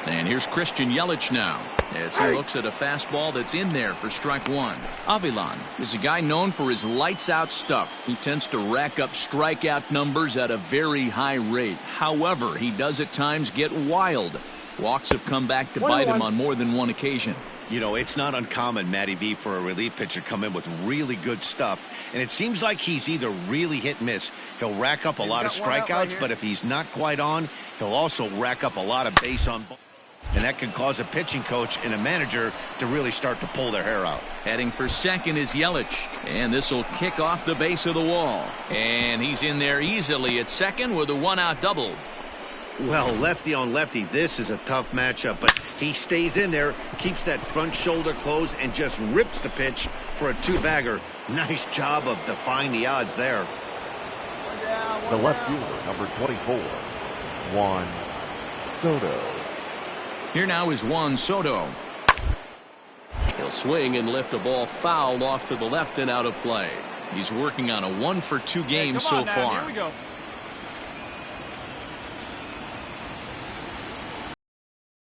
And here's Christian Yelich now, as he looks at a fastball that's in there for strike 1. Avilan is a guy known for his lights-out stuff. He tends to rack up strikeout numbers at a very high rate. However, he does at times get wild. Walks have come back to bite him on more than one occasion. You know, it's not uncommon, Matty V, for a relief pitcher to come in with really good stuff, and it seems like he's either really hit and miss. He'll rack up a lot of strikeouts, but if he's not quite on, he'll also rack up a lot of base on balls. And that can cause a pitching coach and a manager to really start to pull their hair out. Heading for second is Yelich, and this will kick off the base of the wall. And he's in there easily at second with a 1-out double. Well, lefty on lefty, this is a tough matchup, but he stays in there, keeps that front shoulder closed, and just rips the pitch for a two-bagger. Nice job of defying the odds there. The left fielder, number 24, Juan Soto. Here now is Juan Soto. He'll swing and lift a ball fouled off to the left and out of play. He's working on a 1-for-2 game so far. Here we go.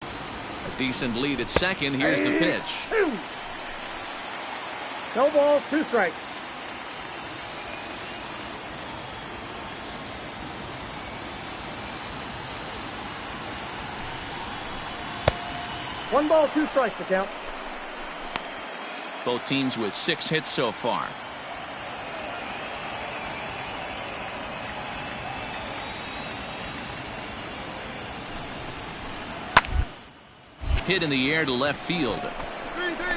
A decent lead at second. Here's the pitch. No balls, 2 strikes. One ball, 2 strikes to count. Both teams with 6 hits so far. Hit in the air to left field.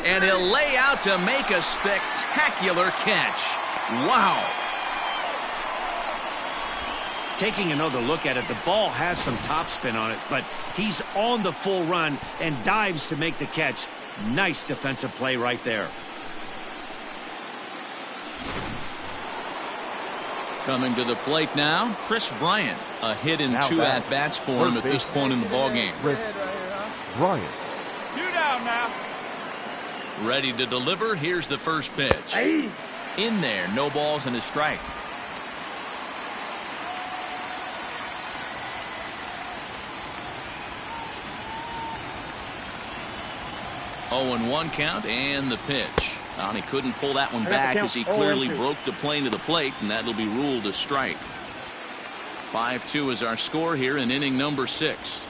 And he'll lay out to make a spectacular catch. Wow. Taking another look at it, the ball has some topspin on it, but he's on the full run and dives to make the catch. Nice defensive play right there. Coming to the plate now, Chris Bryant. A hit in 2 at-bats for him at this point in the ballgame. Bryant. 2 down now. Ready to deliver. Here's the first pitch. In there, no balls and a strike. Oh, and 1 count and the pitch. And he couldn't pull that one back as he clearly broke the plane to the plate, and that'll be ruled a strike. 5-2 is our score here in inning number 6.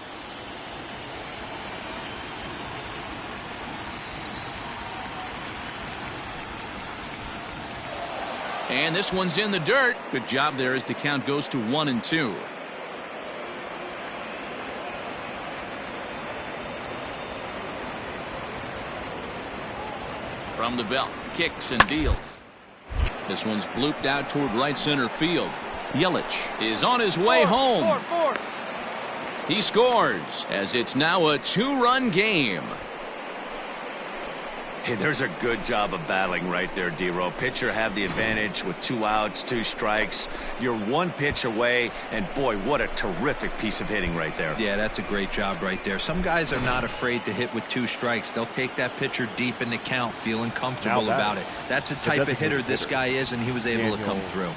And this one's in the dirt. Good job there as the count goes to 1-2. From the belt, kicks and deals. This one's blooped out toward right center field. Yelich is on his way home. He scores as it's now a 2-run game. Hey, there's a good job of battling right there, D-Row. Pitcher had the advantage with 2 outs, 2 strikes. You're 1 pitch away, and boy, what a terrific piece of hitting right there. Yeah, that's a great job right there. Some guys are not afraid to hit with 2 strikes. They'll take that pitcher deep in the count, feeling comfortable about it. That's the type of hitter this guy is, and he was able to come through.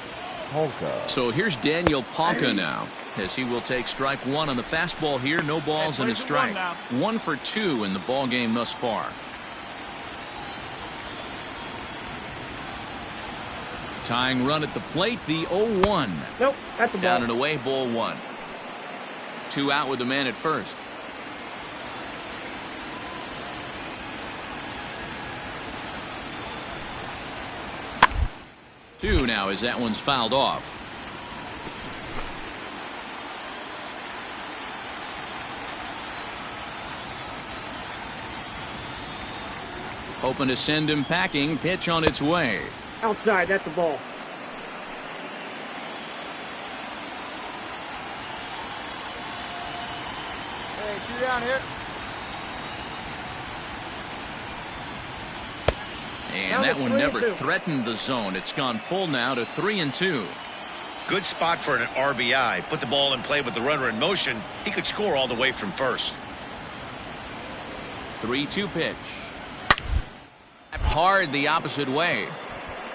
Polka. So here's Daniel Polka now, as he will take strike 1 on the fastball here. No balls and a strike. 1 for 2 in the ball game thus far. Tying run at the plate, the 0-1. Nope, that's a ball. Down and away, ball 1. 2 out with the man at first. Two now as that one's fouled off. Hoping to send him packing. Pitch on its way. Outside, that's a ball. Hey, 2 down here. And that one never threatened the zone. It's gone full now to 3-2. Good spot for an RBI. Put the ball in play with the runner in motion. He could score all the way from first. 3-2 pitch. Hard the opposite way.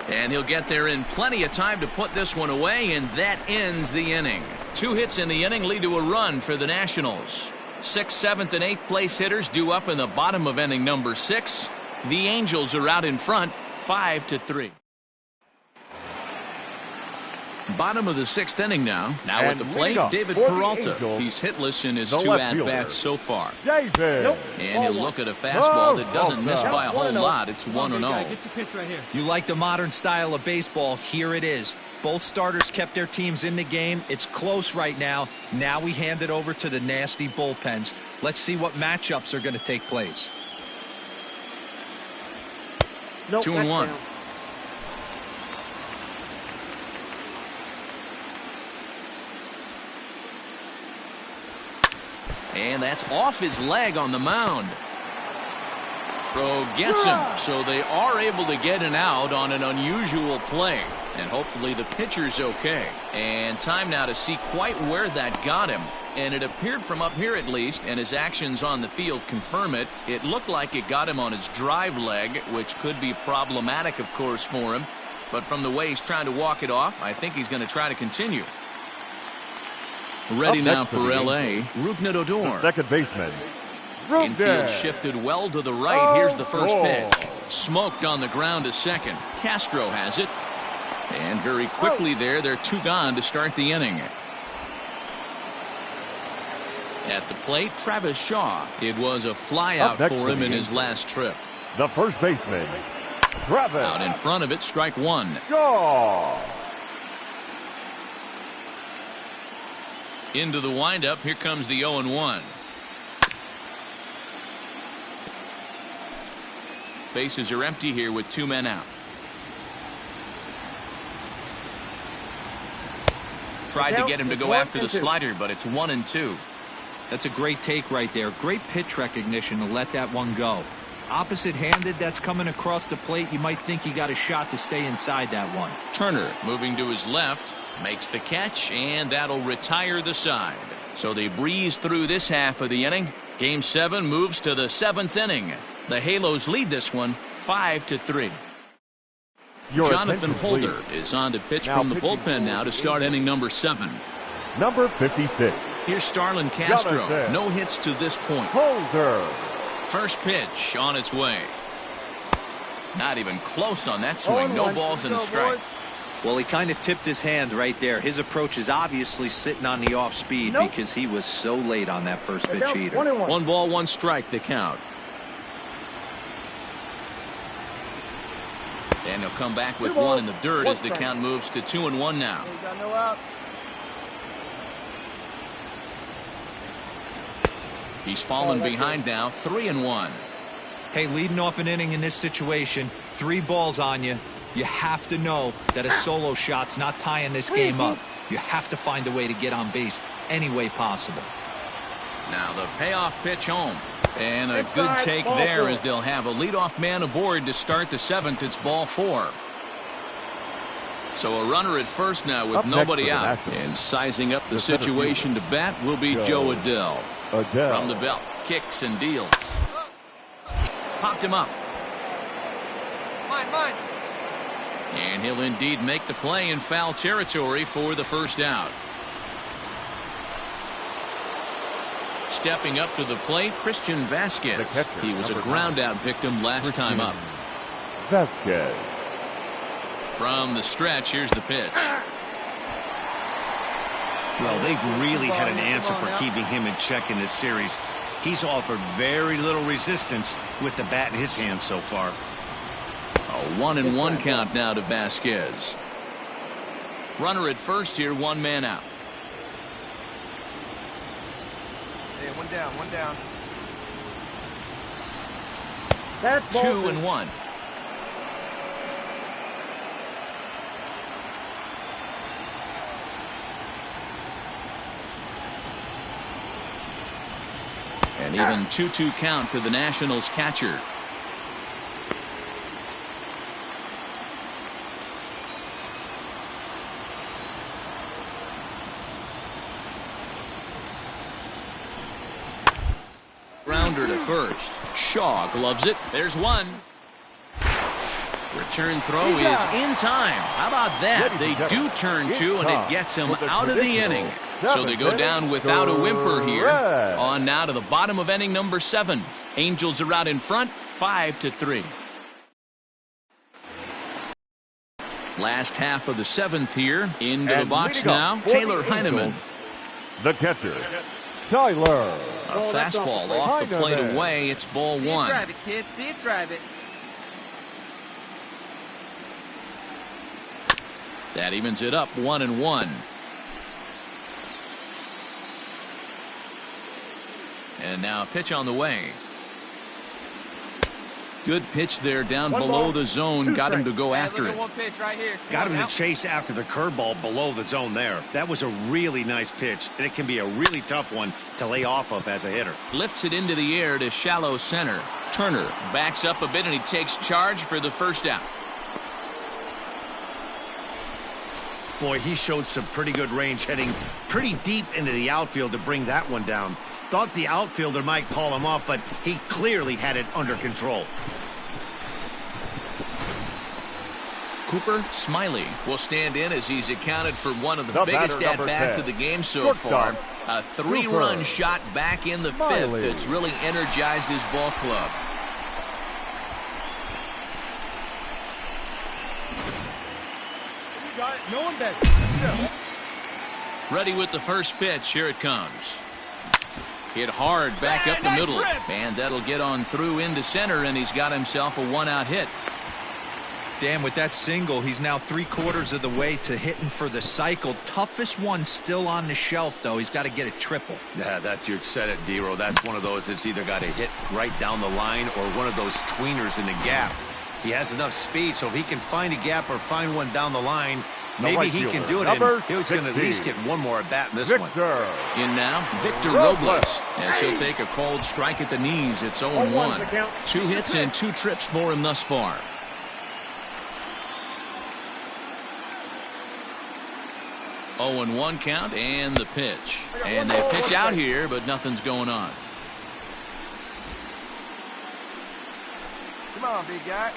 And he'll get there in plenty of time to put this one away, and that ends the inning. 2 hits in the inning lead to a run for the Nationals. 6th, 7th, and 8th place hitters due up in the bottom of inning number 6. The Angels are out in front, 5-3. Bottom of the 6th inning now. Now at the plate, David Peralta. He's hitless in his 2 at-bats so far. David. And he'll look at a fastball that doesn't miss by a whole lot. It's 1-0. Get your pitch right here. You like the modern style of baseball. Here it is. Both starters kept their teams in the game. It's close right now. Now we hand it over to the nasty bullpens. Let's see what matchups are going to take place. Nope, 2-1. And that's off his leg on the mound. Throw gets him, so they are able to get an out on an unusual play. And hopefully the pitcher's okay. And time now to see quite where that got him. And it appeared from up here at least, and his actions on the field confirm it. It looked like it got him on his drive leg, which could be problematic, of course, for him. But from the way he's trying to walk it off, I think he's going to try to continue. Ready now for L.A., Rougned Odor. Second baseman. Infield shifted well to the right. Here's the first pitch. Smoked on the ground to second. Castro has it. And very quickly there, they're 2 gone to start the inning. At the plate, Travis Shaw. It was a flyout for him in his last trip. The first baseman, Travis. Out in front of it, strike 1. Shaw. Into the windup, here comes the 0-1. Bases are empty here with 2 men out. Tried to get him to go after the slider, but it's 1-2. That's a great take right there. Great pitch recognition to let that one go. Opposite-handed, that's coming across the plate. You might think he got a shot to stay inside that one. Turner moving to his left, makes the catch, and that'll retire the side. So they breeze through this half of the inning. Game 7 moves to the 7th inning. The Halos lead this one 5-3. Jonathan Holder is on to pitch from the bullpen now to start inning number 7. Number 56. Here's Starlin Castro. No hits to this point. Holder. First pitch on its way. Not even close on that swing. No balls and a strike. Well, he kind of tipped his hand right there. His approach is obviously sitting on the off speed because he was so late on that first pitch heater. 1 ball, 1 strike, the count. And he'll come back with 1 in the dirt as the count moves to 2-1 now. He's fallen behind now, 3-1. Hey, leading off an inning in this situation, 3 balls on you. You have to know that a solo shot's not tying this game up. You have to find a way to get on base any way possible. Now the payoff pitch home. And a good take there as they'll have a leadoff man aboard to start the 7th. It's ball 4. So a runner at first now with nobody out. And sizing up the situation to bat will be Joe Adell. From the belt, kicks and deals. Popped him up. Mine. And he'll indeed make the play in foul territory for the first out. Stepping up to the plate, Christian Vasquez. He was a ground out victim last time up. Vasquez. From the stretch, here's the pitch. Well, they've really had an answer for keeping him in check in this series. He's offered very little resistance with the bat in his hand so far. A 1-1 count now to Vasquez. Runner at first here, 1 man out. Hey, 1 down, 1 down. That's 2-1. And even 2-2 count to the Nationals catcher. Grounder to first. Shaw gloves it. There's 1. Return throw is in time. How about that? They do turn 2, and it gets him out of the inning. So they go down without a whimper here. On now to the bottom of inning number 7. Angels are out in front, 5-3. Last half of the 7th here. Into the box now, Taylor Heineman. The catcher, Tyler. A fastball off the plate away. It's ball 1. See it drive it, kid. See it drive it. That evens it up 1-1. And now a pitch on the way. Good pitch there down below the zone. Got him to go after it. One pitch right here. Got him to chase after the curveball below the zone there. That was a really nice pitch, and it can be a really tough one to lay off of as a hitter. Lifts it into the air to shallow center. Turner backs up a bit, and he takes charge for the first out. Boy, he showed some pretty good range, heading pretty deep into the outfield to bring that one down. Thought the outfielder might call him off, but he clearly had it under control. Cooper Smiley will stand in as he's accounted for one of the biggest at-bats of the game so far. A three-run shot back in the fifth that's really energized his ball club. You got it. No one better. Ready with the first pitch. Here it comes. Hit hard back up the middle. And that'll get on through into center, and he's got himself a one-out hit. Dan, with that single, he's now 3/4 of the way to hitting for the cycle. Toughest one still on the shelf, though. He's got to get a triple. Yeah, you said it, D-Row. That's one of those that's either got to hit right down the line or one of those tweeners in the gap. He has enough speed, so if he can find a gap or find one down the line, maybe he can do it. And he was going to at least get one more at bat in this one. In now, Victor Robles, as he'll take a cold strike at the knees. It's 0-1. 2 hits and 2 trips for him thus far. Oh, and 1 count, and the pitch. And they pitch out here, but nothing's going on. Come on, big guy.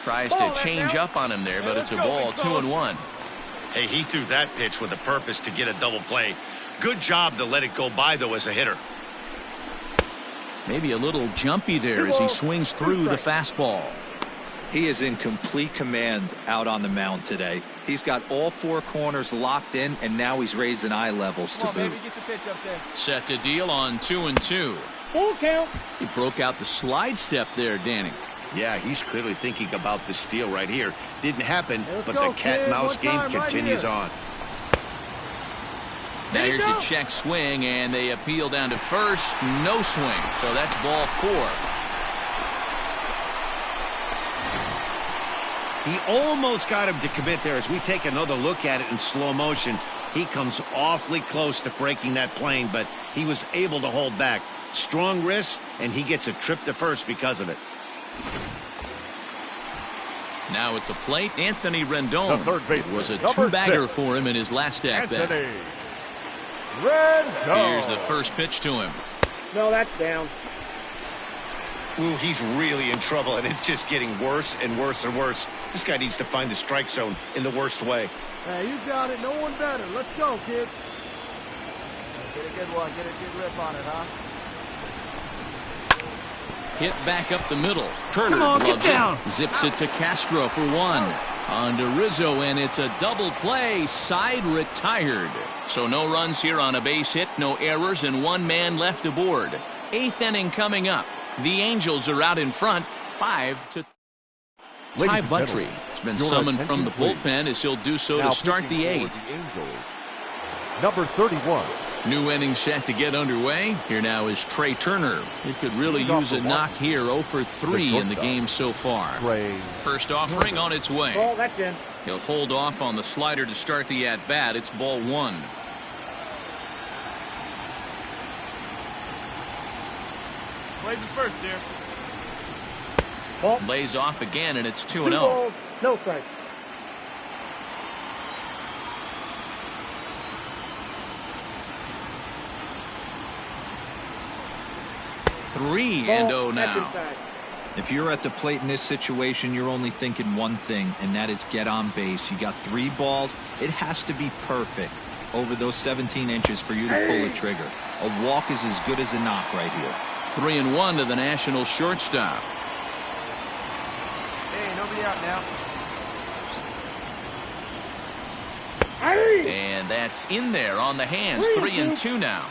Tries to change up on him there, but it's a ball. 2-1. Hey, he threw that pitch with a purpose to get a double play. Good job to let it go by, though, as a hitter. Maybe a little jumpy there as he swings through the fastball. He is in complete command out on the mound today. He's got all 4 corners locked in, and now he's raising eye levels to boot. Baby, get the pitch up there. Set to deal on 2-2. Full count. He broke out the slide step there, Danny. Yeah, he's clearly thinking about the steal right here. Didn't happen, but the cat-and-mouse game continues on. Now here's a check swing, and they appeal down to first. No swing, so that's ball 4. He almost got him to commit there. As we take another look at it in slow motion, he comes awfully close to breaking that plane, but he was able to hold back. Strong wrist, and he gets a trip to first because of it. Now at the plate, Anthony Rendon. It was a 2-bagger for him in his last at-bat. Here's the first pitch to him. No, that's down. Ooh, he's really in trouble, and it's just getting worse and worse and worse. This guy needs to find the strike zone in the worst way. Hey, you got it. No one better. Let's go, kid. Get a good one. Get a good rip on it, huh? Hit back up the middle. Turner loves it. Zips it to Castro for 1. On to Rizzo, and it's a double play. Side retired. So no runs here on a base hit, no errors, and 1 man left aboard. 8th inning coming up. The Angels are out in front, 5-3. Ty Buttrey has been summoned from the bullpen as he'll do so to start the 8th. Number 31. New inning set to get underway. Here now is Trey Turner. He could really use a knock here. 0 for 3 in the game so far. First offering on its way. Oh, that's in. He'll hold off on the slider to start the at-bat. It's ball 1. Plays it first here. Lays off again, and it's 2-0. No strike. 3-0 now. If you're at the plate in this situation, you're only thinking one thing, and that is get on base. You got 3 balls. It has to be perfect over those 17 inches for you to pull a trigger. A walk is as good as a knock right here. 3-1 to the National shortstop. Hey, nobody out now. And that's in there on the hands. 3-2 now.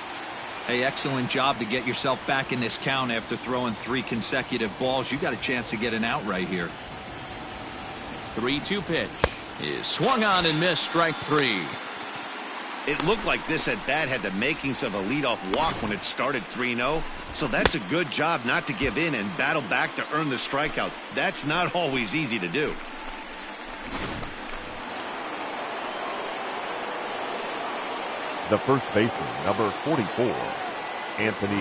Hey, excellent job to get yourself back in this count after throwing 3 consecutive balls. You got a chance to get an out right here. 3-2 pitch is swung on and missed. Strike 3. It looked like this at-bat had the makings of a leadoff walk when it started 3-0. So that's a good job not to give in and battle back to earn the strikeout. That's not always easy to do. The first baseman, number 44, Anthony.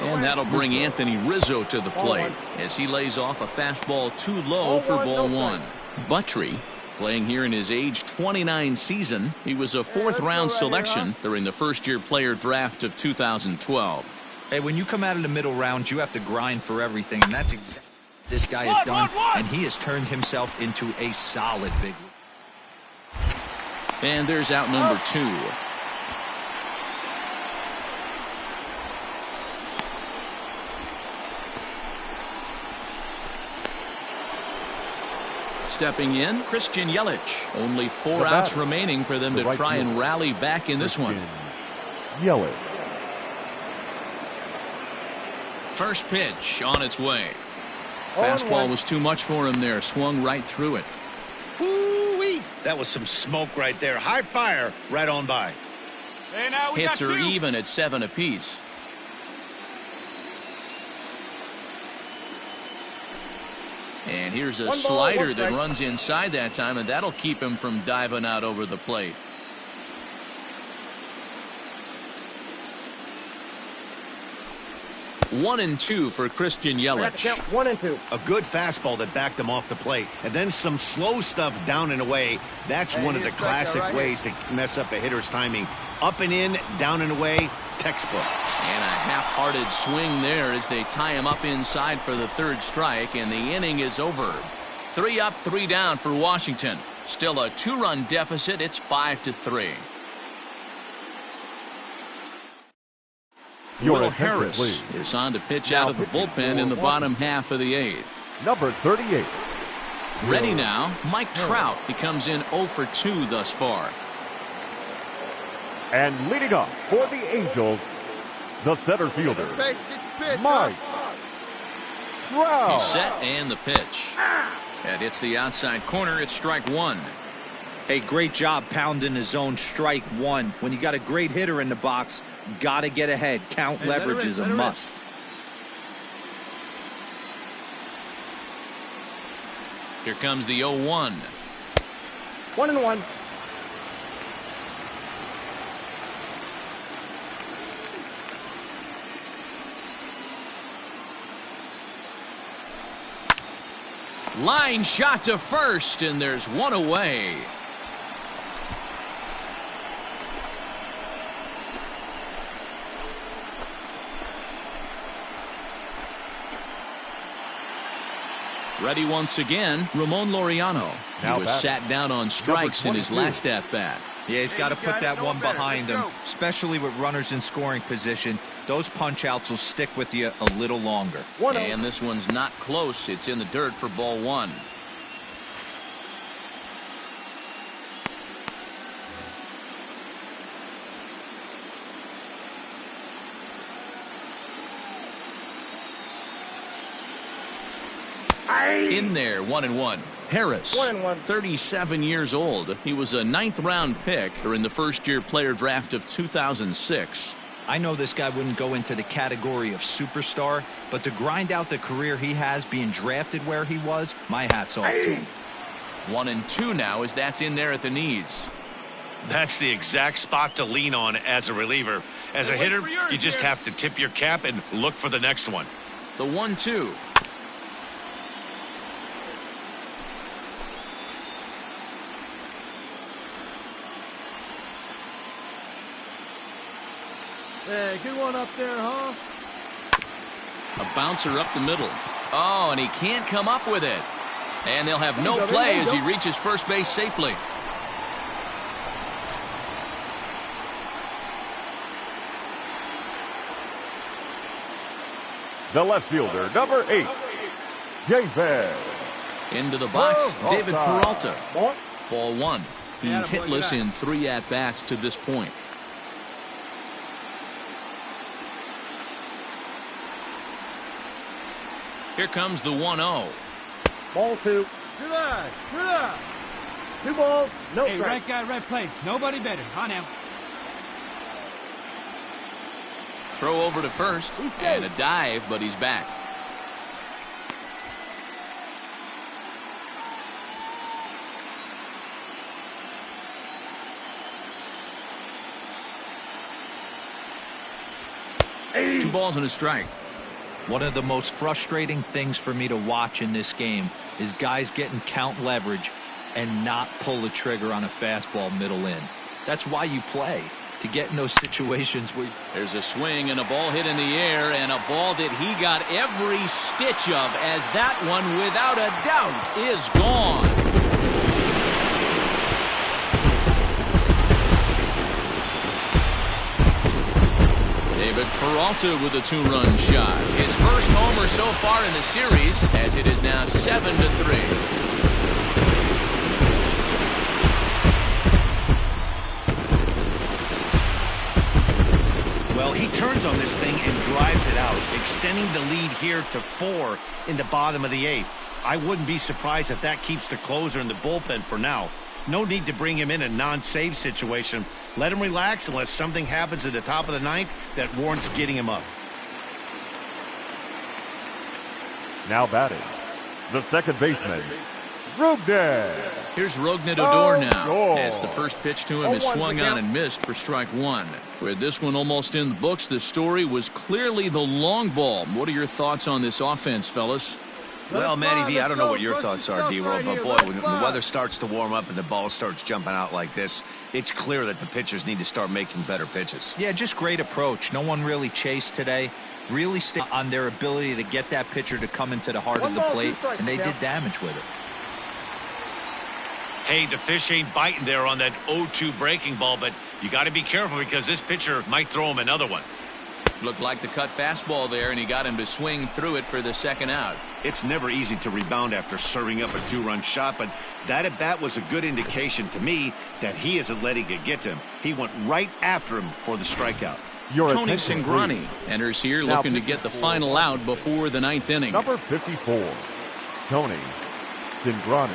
And that'll bring Anthony Rizzo to the plate as he lays off a fastball too low for ball one. Buttry, playing here in his age 29 season, he was a fourth-round selection during the first-year player draft of 2012. Hey, when you come out of the middle rounds, you have to grind for everything, and that's exactly what this guy has done, and he has turned himself into a solid big league. And there's out number 2. Stepping in, Christian Yelich. Only 4 outs remaining for them to try and rally back in this one. Yelich. First pitch on its way. Fastball was too much for him there. Swung right through it. Woo-wee! That was some smoke right there. High fire right on by. Hey, now we Hits got are 2. even at 7 apiece. And here's a slider that runs inside that time, and that'll keep him from diving out over the plate. One and two for Christian Yelich. 1 and 2. A good fastball that backed him off the plate. And then some slow stuff down and away. That's one of the classic ways to mess up a hitter's timing. Up and in, down and away, textbook. And a half-hearted swing there as they tie him up inside for the third strike, and the inning is over. 3 up, 3 down for Washington. Still a 2-run deficit. It's 5-3. Will Harris is on to pitch out of the bullpen in the bottom half of the 8th. Number 38. Ready now, Mike Trout. He comes in 0 for 2 thus far. And leading up for the Angels, the center fielder, Base, get your pitch, Mike Trout. He's set and the pitch. That hits the outside corner. It's strike 1. Hey, great job pounding his own strike 1. When you got a great hitter in the box, got to get ahead. Count leverage is a must. Here comes the 0-1. 1-1. Line shot to first, and there's one away. Ready once again, Ramon Laureano. He was sat down on strikes in his last at-bat. Yeah, he's got to put that one behind him, especially with runners in scoring position. Those punch-outs will stick with you a little longer. And this one's not close. It's in the dirt for ball 1. In there, 1-1. Harris, 37 years old. He was a 9th-round pick during the first-year player draft of 2006. I know this guy wouldn't go into the category of superstar, but to grind out the career he has being drafted where he was, my hat's off to him. 1-2 now as that's in there at the knees. That's the exact spot to lean on as a reliever. As a hitter, you just have to tip your cap and look for the next one. The 1-2. Hey, good one up there, huh? A bouncer up the middle. Oh, and he can't come up with it. And they'll have no play as he reaches first base safely. The left fielder, number 8, David. Into the box, David Peralta. Ball 1. He's hitless in 3 at-bats to this point. Here comes the 1-0. Ball 2. Good eye. 2 balls, no strike. Right guy, right place. Nobody better. On him. throw over to first. And a dive, but he's back. Two balls and a strike. One of the most frustrating things for me to watch in this game is guys getting count leverage and not pull the trigger on a fastball middle in. That's why you play, to get in those situations where... There's a swing and a ball hit in the air, and a ball that he got every stitch of, as that one, without a doubt, is gone. David Peralta with a two-run shot. His first homer so far in the series, as it is now 7-3. Well, he turns on this thing and drives it out, extending the lead here to 4 in the bottom of the 8th. I wouldn't be surprised if that keeps the closer in the bullpen for now. No need to bring him in a non-save situation. Let him relax unless something happens at the top of the 9th that warrants getting him up. Now batting, the second baseman, Rognet. Here's Rognet Odor now, as the first pitch to him is swung on and missed for strike one. With this one almost in the books, the story was clearly the long ball. What are your thoughts on this offense, fellas? Well, Matty V, I don't know what your thoughts are, D-Roll, but boy, when the weather starts to warm up and the ball starts jumping out like this, it's clear that the pitchers need to start making better pitches. Yeah, just great approach. No one really chased today. Really stay on their ability to get that pitcher to come into the heart of the plate, and they did damage with it. Hey, the fish ain't biting there on that 0-2 breaking ball, but you got to be careful because this pitcher might throw him another one. Looked like the cut fastball there, and he got him to swing through it for the second out. It's never easy to rebound after serving up a two-run shot, but that at-bat was a good indication to me that he isn't letting it get to him. He went right after him for the strikeout. Tony Cingrani enters here looking to get the final out before the 9th inning. Number 54, Tony Cingrani.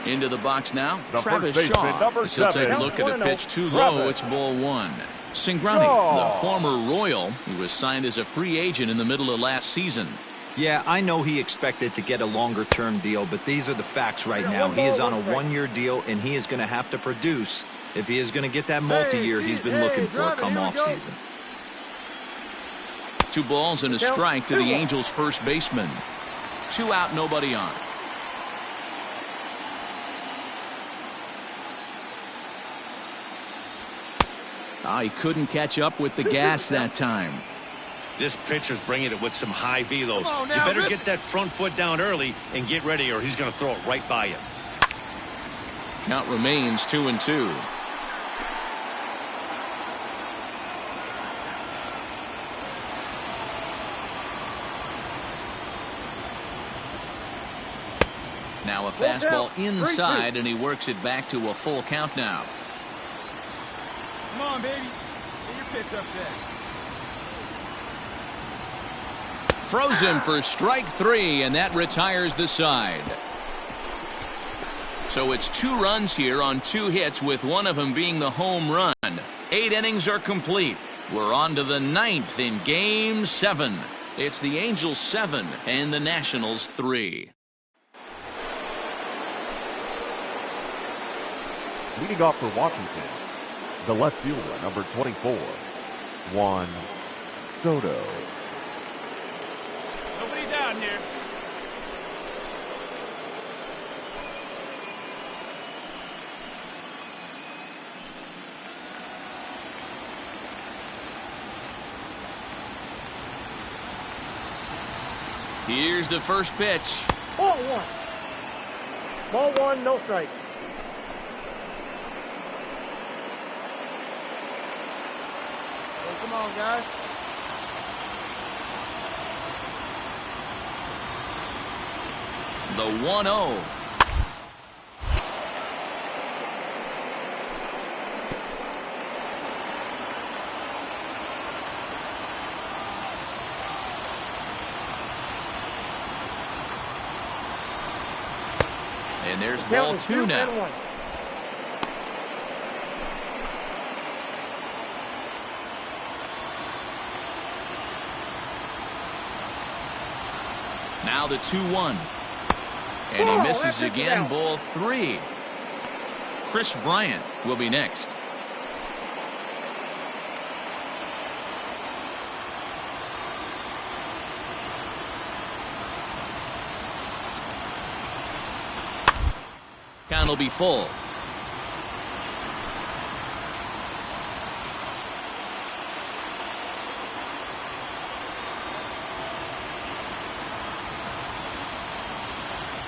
Into the box now, The Travis first baseman, Shaw. number He'll take a 7. look at the pitch too low. Travis. It's ball one. Cingrani, the former Royal, he was signed as a free agent in the middle of last season. Yeah, I know he expected to get a longer-term deal, but these are the facts right now. He is on a one-year deal, and he is going to have to produce if he is going to get that multi-year he's been looking for come off season. 2 balls and a strike to the Angels' first baseman. 2 out, nobody on. He couldn't catch up with the gas that time. This pitcher's bringing it with some high velo. You better get that front foot down early and get ready, or he's going to throw it right by you. Count remains 2-2. Now a fastball inside, and he works it back to a full count now. Come on, baby. Get your pitch up there. Throws him for strike 3, and that retires the side. So it's 2 runs here on 2 hits, with one of them being the home run. 8 innings are complete. We're on to the 9th in Game 7. It's the Angels 7 and the Nationals 3. Leading off for Washington, the left fielder, number 24, Juan Soto. Nobody down here. Here's the first pitch. Ball 1. Ball 1, no strike. Come on, guys. The 1-0. And there's ball 2 now. Now the 2-1. And he misses again, ball 3. Chris Bryant will be next. Count will be full.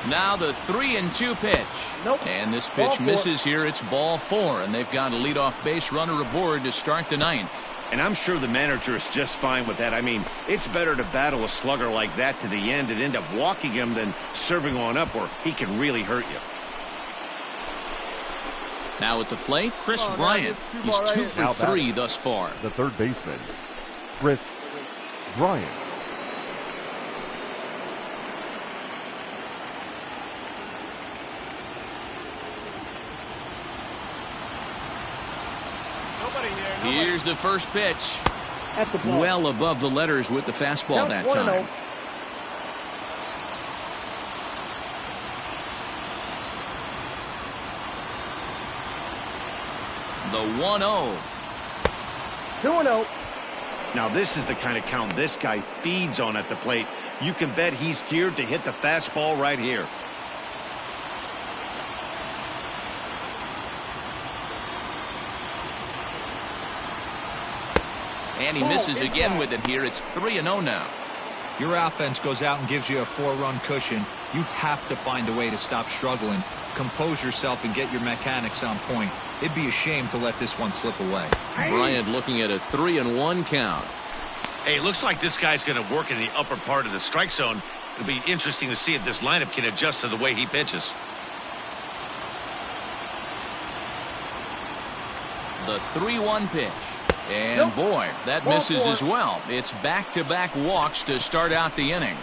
Now the 3-2 pitch. Nope. And this pitch misses here. It's ball 4, and they've got a leadoff base runner aboard to start the 9th. And I'm sure the manager is just fine with that. I mean, it's better to battle a slugger like that to the end and end up walking him than serving on up where he can really hurt you. Now at the plate, Chris Bryant. He's 2 for 3 thus far. The third baseman, Chris Bryant. Here's the first pitch. Well above the letters with the fastball that time. The 1-0. 2-0. Now this is the kind of count this guy feeds on at the plate. You can bet he's geared to hit the fastball right here. And he misses again with it here. It's 3-0 now. Your offense goes out and gives you a 4-run cushion. You have to find a way to stop struggling. Compose yourself and get your mechanics on point. It'd be a shame to let this one slip away. Bryant looking at a 3-1 count. Hey, it looks like this guy's going to work in the upper part of the strike zone. It'll be interesting to see if this lineup can adjust to the way he pitches. The 3-1 pitch. And boy, that misses as well. It's back-to-back walks to start out the inning.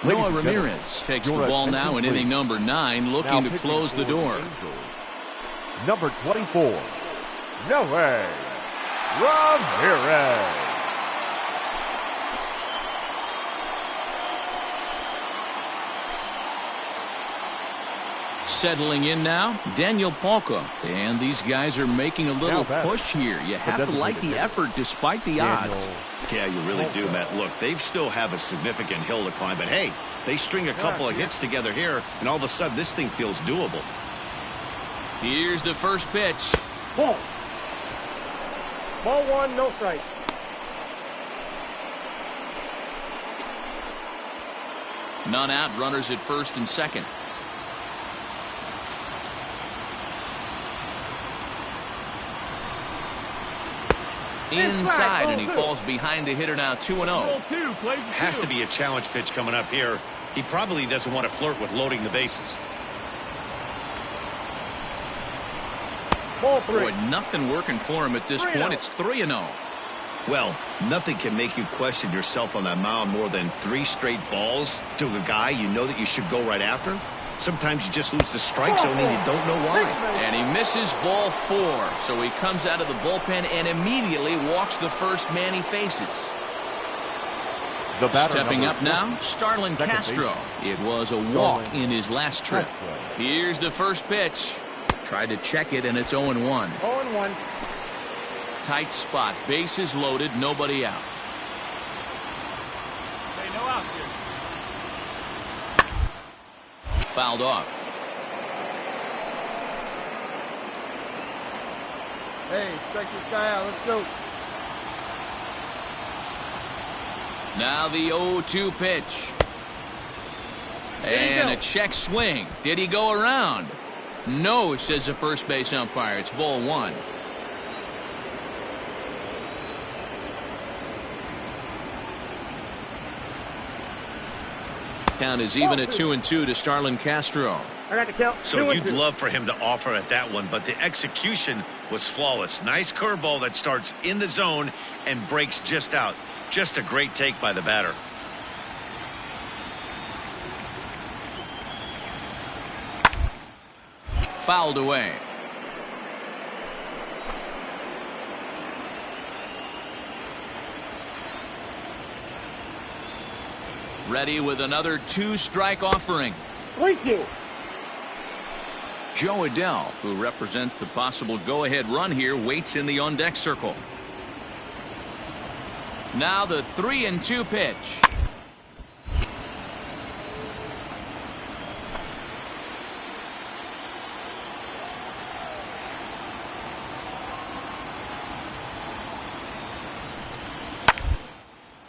Noah Ramirez takes the ball now in inning number 9, looking to close the door. Number 24, Noah Ramirez. Settling in now, Daniel Palka. And these guys are making a little push here. You have to like the effort despite the odds. Yeah, you really do, Matt. Look, they still have a significant hill to climb, but hey, they string a couple of hits together here, and all of a sudden this thing feels doable. Here's the first pitch. Ball 1, no strike. None out, runners at first and second. Inside, and he falls behind the hitter now, 2-0. Has to be a challenge pitch coming up here. He probably doesn't want to flirt with loading the bases. Ball 3. Boy, nothing working for him at this point. It's 3-0. Well, nothing can make you question yourself on that mound more than 3 straight balls to a guy you know that you should go right after. Sometimes you just lose the strike zone and you don't know why. And he misses ball 4. So he comes out of the bullpen and immediately walks the first man he faces. Stepping up now, Starlin Castro. It was a walk in his last trip. Here's the first pitch. Tried to check it, and it's 0-1. 0-1. Tight spot. Bases loaded. Nobody out. Hey, no out here. Fouled off. Hey, strike this guy out. Let's go. Now the 0-2 pitch. And a check swing. Did he go around? No, says the first base umpire. It's ball 1. Count is even at 2-2 to Starlin Castro. I got the count. So you'd love for him to offer at that one, but the execution was flawless. Nice curveball that starts in the zone and breaks just out. Just a great take by the batter. Fouled away. Ready with another 2-strike offering. Thank you. Joe Adell, who represents the possible go-ahead run here, waits in the on-deck circle. Now the 3-2 pitch.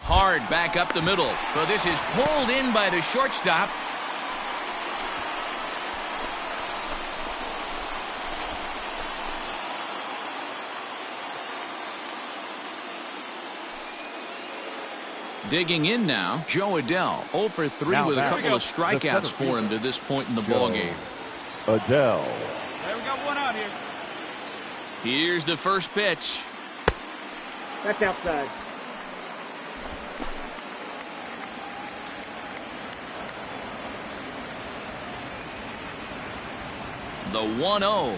Hard back up the middle, but this is pulled in by the shortstop. Digging in now, Joe Adell, 0 for 3 now with a couple go. of strikeouts for him to this point in the ballgame. Adell. Hey, we got one out here. Here's the first pitch. That's outside. The 1-0.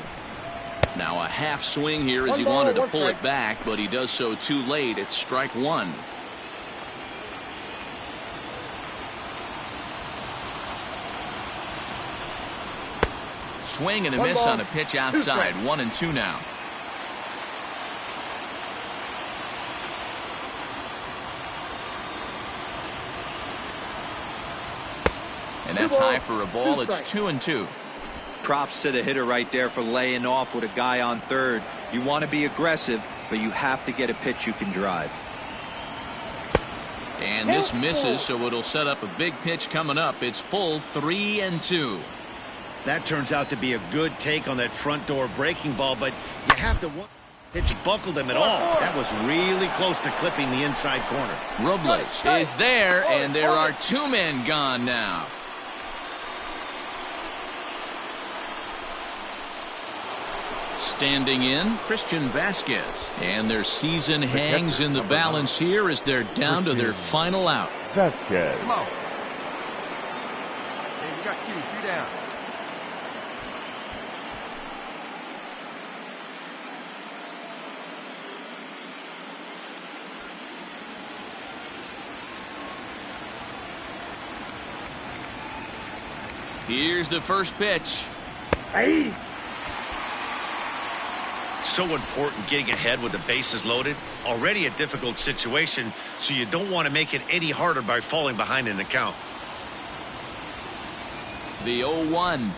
Now a half swing here as he wanted to pull it back, but he does so too late. It's strike one. Swing and a miss on a pitch outside. 1-2 now. And that's high for a ball. It's 2-2. Props to the hitter right there for laying off with a guy on third. You want to be aggressive, but you have to get a pitch you can drive. And this misses, so it'll set up a big pitch coming up. It's full 3-2. That turns out to be a good take on that front door breaking ball, but you have to pitch buckled him at all. That was really close to clipping the inside corner. Robles is there, and there are 2 men gone now. Standing in, Christian Vasquez. And their season hangs in the balance here as they're down to their final out. Vasquez. Come on. Hey, we got 2 down. Here's the first pitch. Hey. So important getting ahead with the bases loaded. Already a difficult situation, so you don't want to make it any harder by falling behind in the count. The 0-1.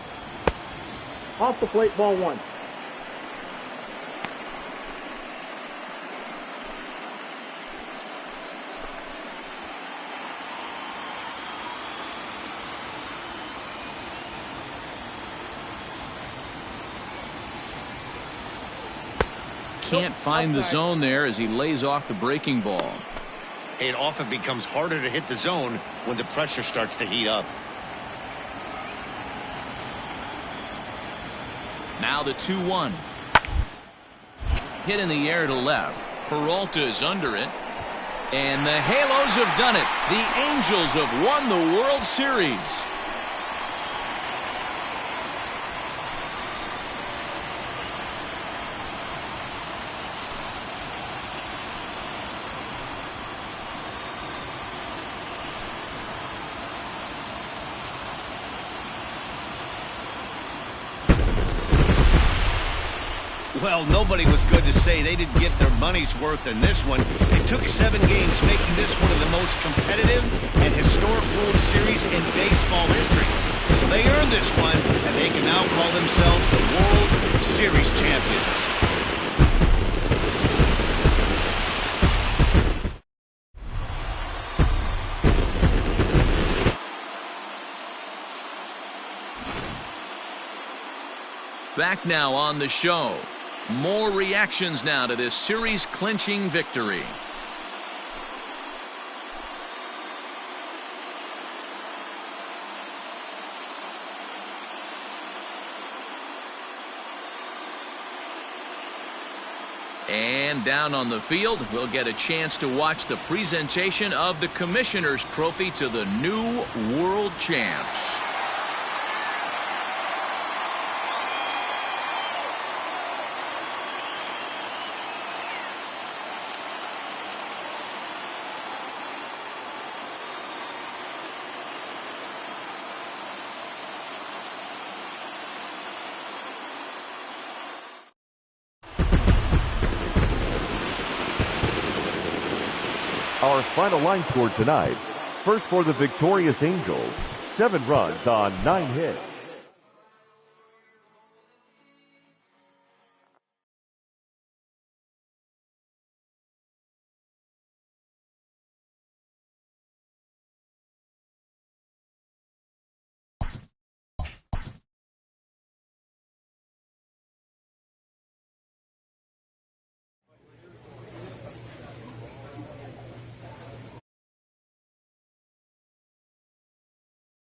Off the plate, ball 1. Can't find the zone there as he lays off the breaking ball. It often becomes harder to hit the zone when the pressure starts to heat up. Now the 2-1. Hit in the air to left. Peralta is under it. And the Halos have done it. The Angels have won the World Series. Well, nobody was good to say they didn't get their money's worth in this one. It took 7 games, making this one of the most competitive and historic World Series in baseball history. So they earned this one, and they can now call themselves the World Series champions. Back now on the show. More reactions now to this series-clinching victory. And down on the field, we'll get a chance to watch the presentation of the Commissioner's Trophy to the new World Champs. Our final line score tonight. First for the victorious Angels, 7 runs on 9 hits.